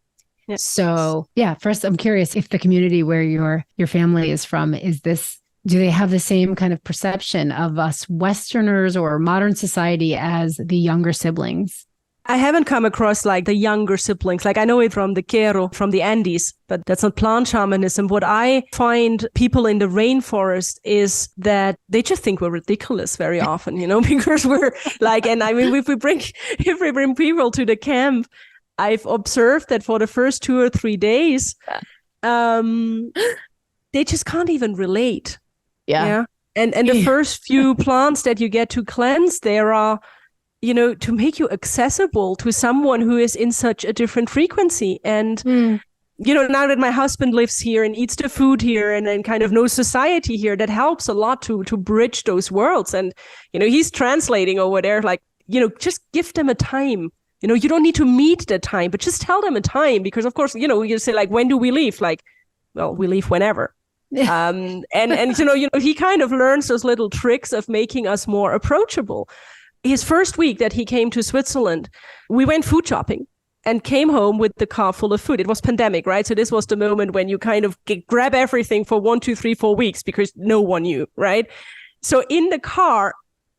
Yes. So first I'm curious if the community where your family is from, do they have the same kind of perception of us Westerners or modern society as the younger siblings? I haven't come across like the younger siblings. Like I know it from the Quero, from the Andes, but that's not plant shamanism. What I find people in the rainforest is that they just think we're ridiculous very often, because we're like, and I mean, if we bring people to the camp, I've observed that for the first 2 or 3 days, they just can't even relate. Yeah. And the first few plants that you get to cleanse, there are, to make you accessible to someone who is in such a different frequency. And, now that my husband lives here and eats the food here and kind of knows society here, that helps a lot to bridge those worlds. And, he's translating over there, like, just give them a time You don't need to meet the time, but just tell them a time, because of course, you say like, when do we leave? Like, well, we leave whenever. And he kind of learns those little tricks of making us more approachable. His first week that he came to Switzerland, we went food shopping and came home with the car full of food. It was pandemic, right? So this was the moment when you kind of grab everything for 1, 2, 3, 4 weeks because no one knew, right? So in the car,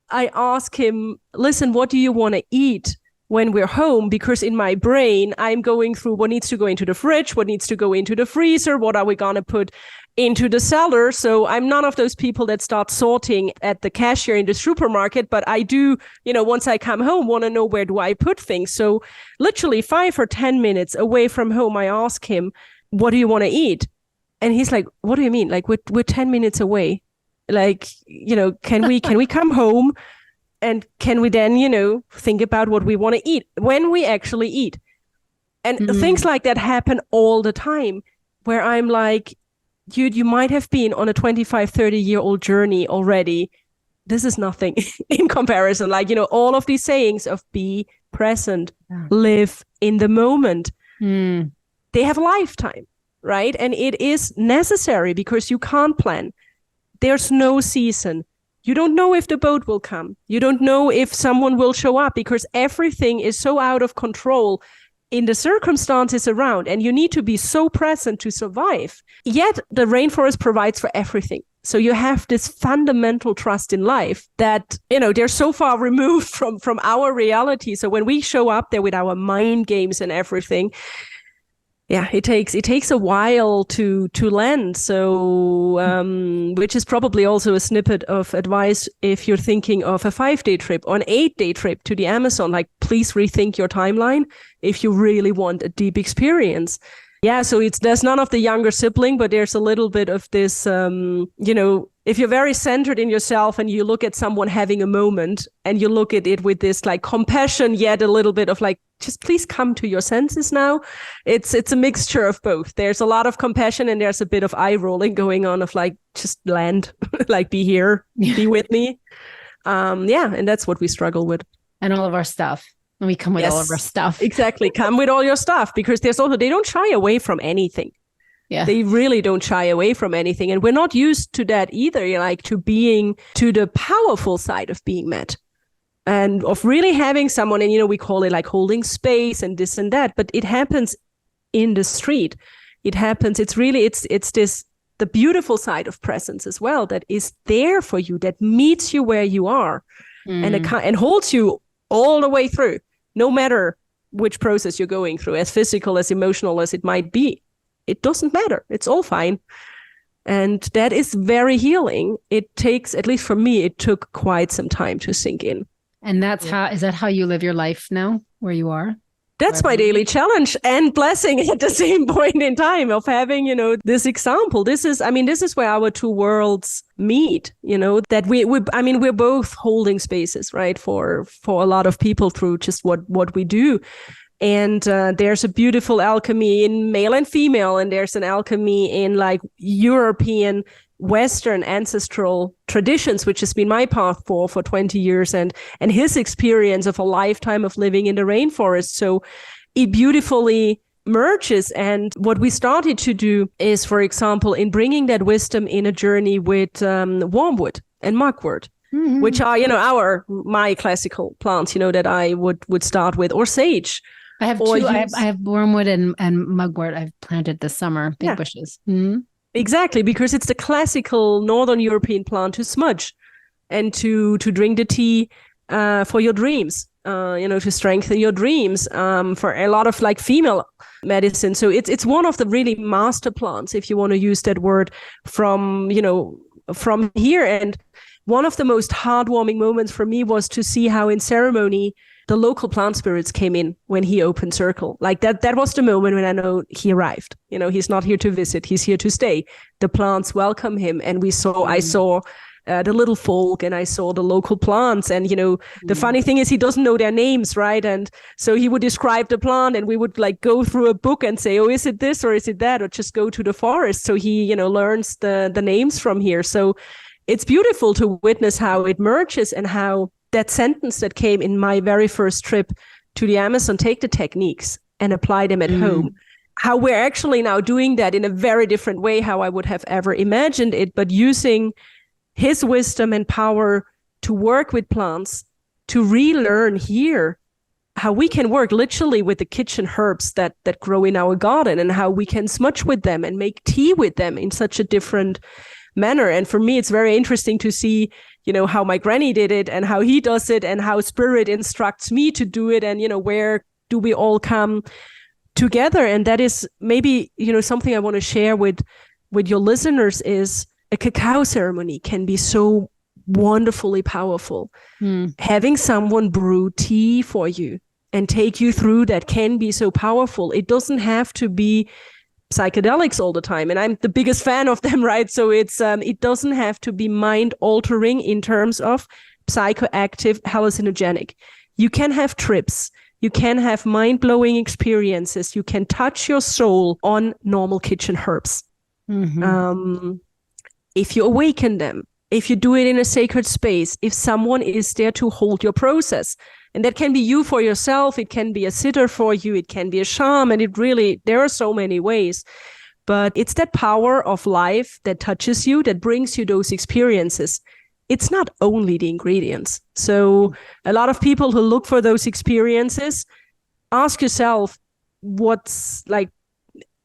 I asked him, listen, what do you want to eat when we're home? Because in my brain, I'm going through what needs to go into the fridge, what needs to go into the freezer, what are we going to put into the cellar. So I'm none of those people that start sorting at the cashier in the supermarket, but I do, once I come home, want to know where do I put things. So literally 5 or 10 minutes away from home, I ask him, what do you want to eat? And he's like, what do you mean? Like, we're 10 minutes away. Like, can we come home? And can we then, think about what we want to eat when we actually eat? And things like that happen all the time, where I'm like, dude, you might have been on a 25, 30-year-old journey already. This is nothing in comparison. Like, all of these sayings of be present, live in the moment, they have a lifetime, right? And it is necessary because you can't plan. There's no season. You don't know if the boat will come. You don't know if someone will show up, because everything is so out of control in the circumstances around, and you need to be so present to survive. Yet the rainforest provides for everything. So you have this fundamental trust in life that, they're so far removed from our reality. So when we show up there with our mind games and everything, it takes a while to land. So, which is probably also a snippet of advice if you're thinking of a 5-day trip or an 8-day trip to the Amazon. Like, please rethink your timeline if you really want a deep experience. Yeah, so there's none of the younger sibling, but there's a little bit of this, if you're very centered in yourself and you look at someone having a moment and you look at it with this like compassion, yet a little bit of like, just please come to your senses now. It's a mixture of both. There's a lot of compassion and there's a bit of eye rolling going on of like, just land, like be here, be with me. And that's what we struggle with. And all of our stuff. And we come with all of our stuff. Exactly. Come with all your stuff, because they don't shy away from anything. Yeah. They really don't shy away from anything. And we're not used to that either, like to being to the powerful side of being met and of really having someone. And, we call it like holding space and this and that, but it happens in the street. It happens. It's really, the beautiful side of presence as well, that is there for you, that meets you where you are and holds you all the way through, no matter which process you're going through, as physical, as emotional as it might be. It doesn't matter. It's all fine. And that is very healing. It takes, at least for me, it took quite some time to sink in. And is that how you live your life now, where you are? That's my daily challenge and blessing at the same point in time of having, this example. This is where our two worlds meet, that we're both holding spaces, right, for a lot of people through just what we do. And there's a beautiful alchemy in male and female, and there's an alchemy in like European Western ancestral traditions, which has been my path for 20 years, and his experience of a lifetime of living in the rainforest. So it beautifully merges. And what we started to do is, for example, in bringing that wisdom in a journey with wormwood and mugwort, which are, my classical plants, that I would start with, or sage. I have two. I have wormwood and mugwort I've planted this summer, big bushes. Mm-hmm. Exactly, because it's the classical Northern European plant to smudge and to drink the tea for your dreams, to strengthen your dreams for a lot of like female medicine. So it's one of the really master plants, if you want to use that word, from here. And one of the most heartwarming moments for me was to see how in ceremony the local plant spirits came in when he opened circle. Like that was the moment when I know he arrived. He's not here to visit, he's here to stay. The plants welcome him. And I saw the little folk, and I saw the local plants. And, the funny thing is he doesn't know their names, right? And so he would describe the plant, and we would like go through a book and say, oh, is it this or is it that? Or just go to the forest. So he, learns the names from here. So it's beautiful to witness how it merges, and how that sentence that came in my very first trip to the Amazon, take the techniques and apply them at home. How we're actually now doing that in a very different way, how I would have ever imagined it, but using his wisdom and power to work with plants, to relearn here how we can work literally with the kitchen herbs that grow in our garden, and how we can smudge with them and make tea with them in such a different manner. And for me, it's very interesting to see, how my granny did it and how he does it and how spirit instructs me to do it. And, where do we all come together? And that is maybe, something I want to share with your listeners is a cacao ceremony can be so wonderfully powerful. Having someone brew tea for you and take you through that can be so powerful. It doesn't have to be psychedelics all the time, and I'm the biggest fan of them, right? So it doesn't have to be mind altering in terms of psychoactive, hallucinogenic. You can have trips, you can have mind blowing experiences, you can touch your soul on normal kitchen herbs. If you awaken them, if you do it in a sacred space, if someone is there to hold your process. And that can be you for yourself, it can be a sitter for you, it can be a shaman, there are so many ways. But it's that power of life that touches you, that brings you those experiences. It's not only the ingredients. So a lot of people who look for those experiences, ask yourself what's like,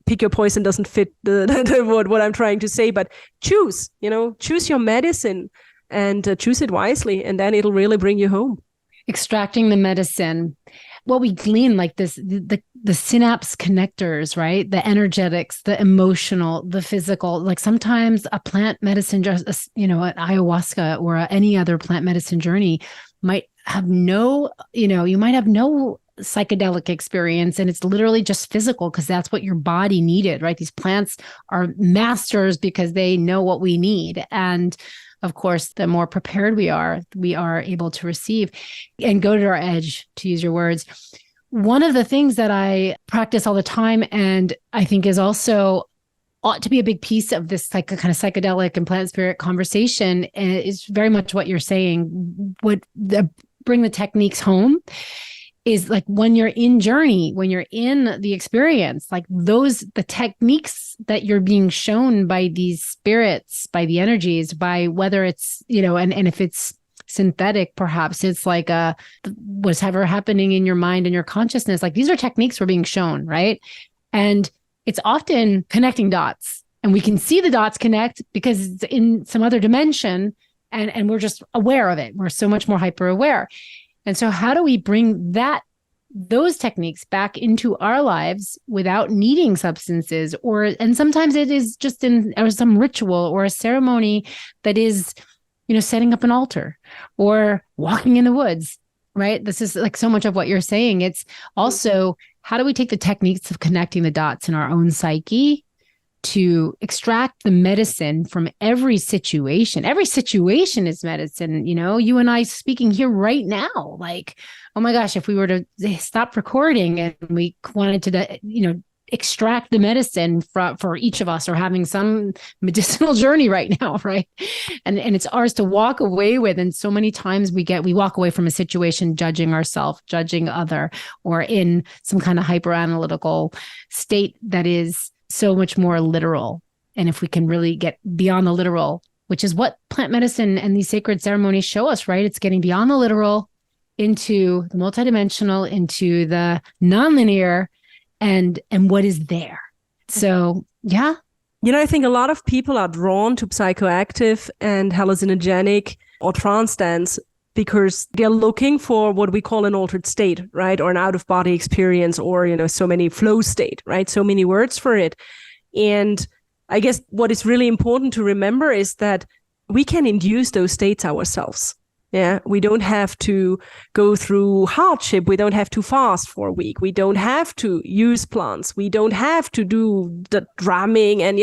pick your poison doesn't fit what I'm trying to say, but choose your medicine and choose it wisely, and then it'll really bring you home. Extracting the medicine, what we glean, like this, the synapse connectors, right? The energetics, the emotional, the physical. Like sometimes a plant medicine, just an ayahuasca or any other plant medicine journey might have no psychedelic experience, and it's literally just physical because that's what your body needed, right? These plants are masters because they know what we need. And of course, the more prepared we are able to receive and go to our edge, to use your words. One of the things that I practice all the time, and I think is also ought to be a big piece of this kind of psychedelic and plant spirit conversation, is very much what you're saying. Bring the techniques home is like when you're in journey, when you're in the experience, like the techniques that you're being shown by these spirits, by the energies, by whether it's, and if it's synthetic, perhaps it's like what's ever happening in your mind and your consciousness, like these are techniques we're being shown, right? And it's often connecting dots, and we can see the dots connect because it's in some other dimension, and we're just aware of it. We're so much more hyper aware. And so how do we bring those techniques back into our lives without needing substances, and sometimes it is just or some ritual or a ceremony that is, setting up an altar or walking in the woods, right? This is like so much of what you're saying. It's also, how do we take the techniques of connecting the dots in our own psyche to extract the medicine from every situation? Every situation is medicine. You and I speaking here right now, like, oh my gosh, if we were to stop recording and we wanted to, extract the medicine for each of us, or having some medicinal journey right now, right? And it's ours to walk away with. And so many times we walk away from a situation judging ourselves, judging other, or in some kind of hyper analytical state that is so much more literal. And if we can really get beyond the literal, which is what plant medicine and these sacred ceremonies show us, right? It's getting beyond the literal into the multidimensional, into the nonlinear, and what is there. So, yeah. I think a lot of people are drawn to psychoactive and hallucinogenic or trance dance because they're looking for what we call an altered state, right? Or an out-of-body experience, or, so many flow state, right? So many words for it. And I guess what is really important to remember is that we can induce those states ourselves. Yeah, we don't have to go through hardship. We don't have to fast for a week. We don't have to use plants. We don't have to do the drumming. And,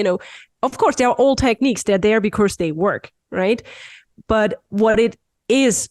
of course, they are all techniques. They're there because they work, right? But what it is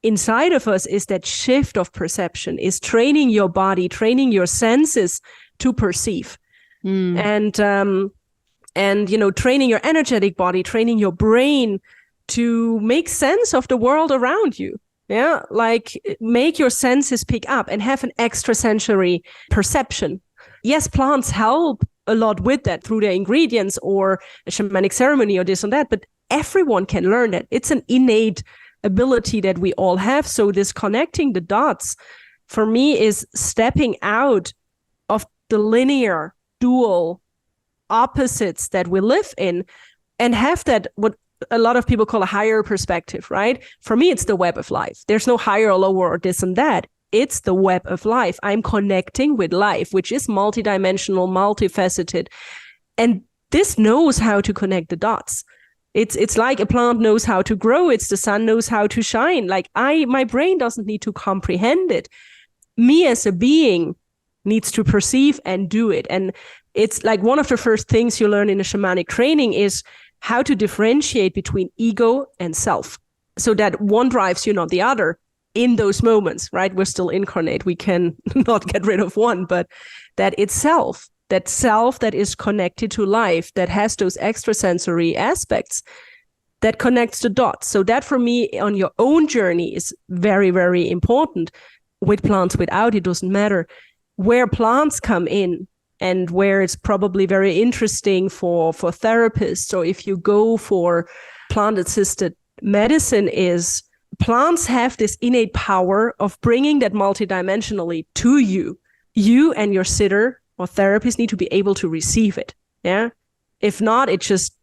inside of us is that shift of perception, is training your body, training your senses to perceive. And training your energetic body, training your brain to make sense of the world around you. Yeah, like make your senses pick up and have an extrasensory perception. Yes, plants help a lot with that through their ingredients or a shamanic ceremony or this and that, but everyone can learn it. It's an innate ability that we all have. So this connecting the dots for me is stepping out of the linear, dual opposites that we live in and have that, what a lot of people call a higher perspective, right? For me, it's the web of life. There's no higher or lower or this and that. It's the web of life. I'm connecting with life, which is multidimensional, multifaceted. And this knows how to connect the dots. It's like a plant knows how to grow. It's the sun knows how to shine. Like my brain doesn't need to comprehend it. Me as a being needs to perceive and do it. And it's like one of the first things you learn in a shamanic training is how to differentiate between ego and self so that one drives you, not the other in those moments, right? We're still incarnate. We can not get rid of one, but that it's self that is connected to life, that has those extrasensory aspects that connects the dots. So that for me on your own journey is very, very important. With plants, without, it doesn't matter. Where plants come in and where it's probably very interesting for therapists, or if you go for plant-assisted medicine, is plants have this innate power of bringing that multidimensionally to you. You and your sitter or therapist need to be able to receive it. Yeah. If not, it just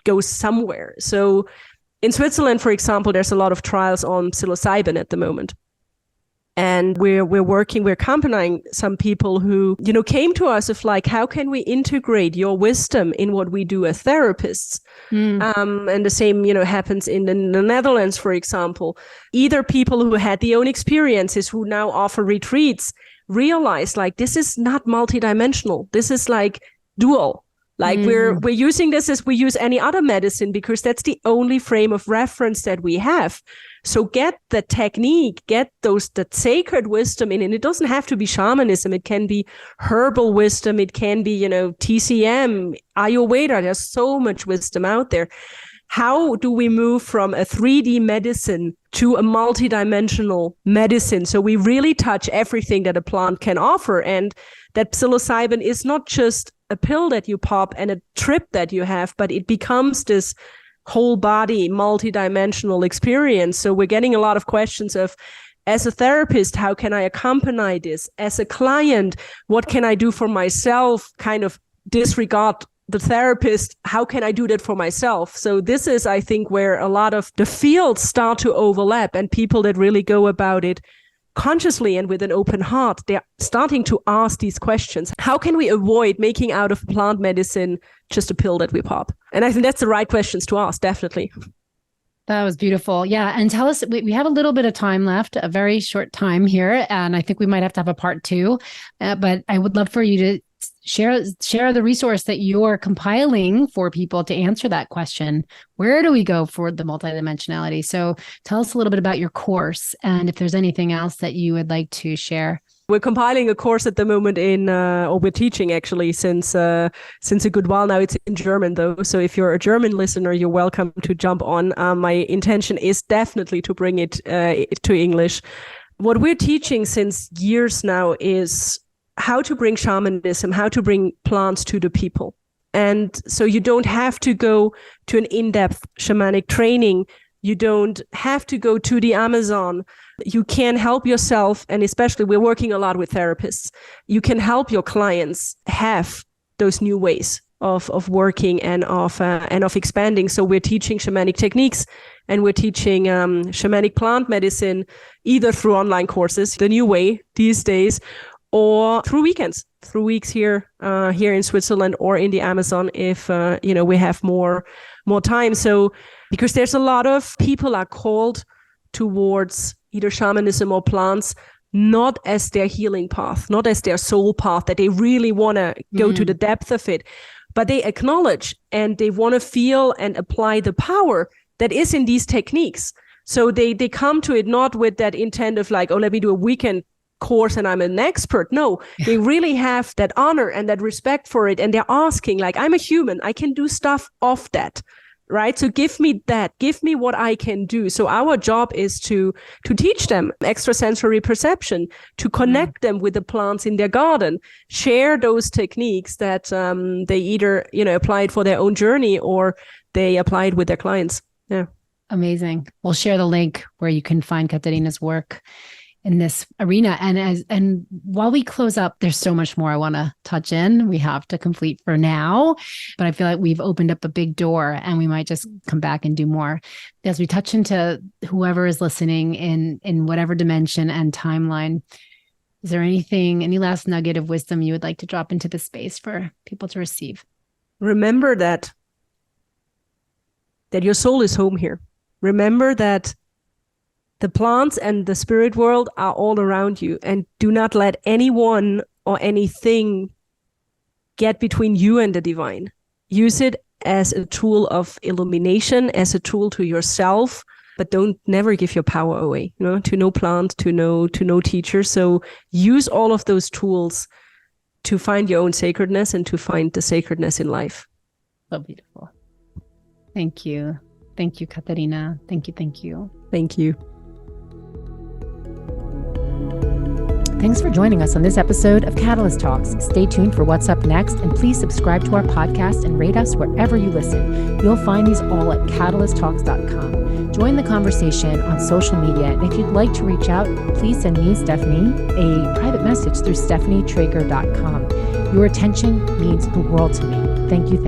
goes somewhere. So in Switzerland, for example, there's a lot of trials on psilocybin at the moment. And we're accompanying some people who, came to us of like, how can we integrate your wisdom in what we do as therapists? And the same, happens in the Netherlands, for example. Either people who had their own experiences who now offer retreats realize like, this is not multidimensional. This is like dual. Like we're using this as we use any other medicine because that's the only frame of reference that we have. So get the technique, get that sacred wisdom in, and it doesn't have to be shamanism. It can be herbal wisdom. It can be, TCM, Ayurveda. There's so much wisdom out there. How do we move from a 3D medicine to a multidimensional medicine? So we really touch everything that a plant can offer. And that psilocybin is not just a pill that you pop and a trip that you have, but it becomes this whole body, multidimensional experience. So we're getting a lot of questions of, as a therapist, how can I accompany this? As a client, what can I do for myself? Kind of disregard the therapist. How can I do that for myself? So this is, I think, where a lot of the fields start to overlap, and people that really go about it consciously and with an open heart, they're starting to ask these questions. How can we avoid making out of plant medicine just a pill that we pop? And I think that's the right questions to ask, definitely. That was beautiful. Yeah. And tell us, we have a little bit of time left, a very short time here. And I think we might have to have a part 2, but I would love for you to share the resource that you're compiling for people to answer that question. Where do we go for the multidimensionality? So tell us a little bit about your course and if there's anything else that you would like to share. We're compiling a course at the moment or we're teaching actually since a good while now. It's in German though. So if you're a German listener, you're welcome to jump on. My intention is definitely to bring it to English. What we're teaching since years now is how to bring shamanism, how to bring plants to the people. And so you don't have to go to an in-depth shamanic training. You don't have to go to the Amazon. You can help yourself, and especially we're working a lot with therapists. You can help your clients have those new ways of working and of expanding. So we're teaching shamanic techniques, and we're teaching shamanic plant medicine either through online courses, the new way these days, or through weeks here in Switzerland or in the Amazon if we have more time. So because there's a lot of people are called towards either shamanism or plants, not as their healing path, not as their soul path, that they really want to go to the depth of it, but they acknowledge and they want to feel and apply the power that is in these techniques. So they come to it not with that intent of like, oh, let me do a weekend course and I'm an expert. No, they really have that honor and that respect for it. And they're asking like, I'm a human. I can do stuff off that. right? So give me that, give me what I can do. So our job is to teach them extrasensory perception, to connect them with the plants in their garden, share those techniques that they either, applied for their own journey or they applied with their clients. Yeah. Amazing. We'll share the link where you can find Katharina's work in this arena. And while we close up, there's so much more I want to touch in. We have to complete for now, but I feel like we've opened up a big door and we might just come back and do more. As we touch into whoever is listening in whatever dimension and timeline, is there any last nugget of wisdom you would like to drop into the space for people to receive? Remember that your soul is home here. Remember that the plants and the spirit world are all around you, and do not let anyone or anything get between you and the divine. Use it as a tool of illumination, as a tool to yourself, but don't never give your power away, to no plant, to no teacher. So use all of those tools to find your own sacredness and to find the sacredness in life. So beautiful. Thank you. Thank you, Katharina. Thank you. Thank you. Thanks for joining us on this episode of Catalyst Talks. Stay tuned for what's up next, and please subscribe to our podcast and rate us wherever you listen. You'll find these all at catalysttalks.com. Join the conversation on social media, and if you'd like to reach out, please send me, Stephanie, a private message through stephanietrager.com. Your attention means the world to me. Thank you.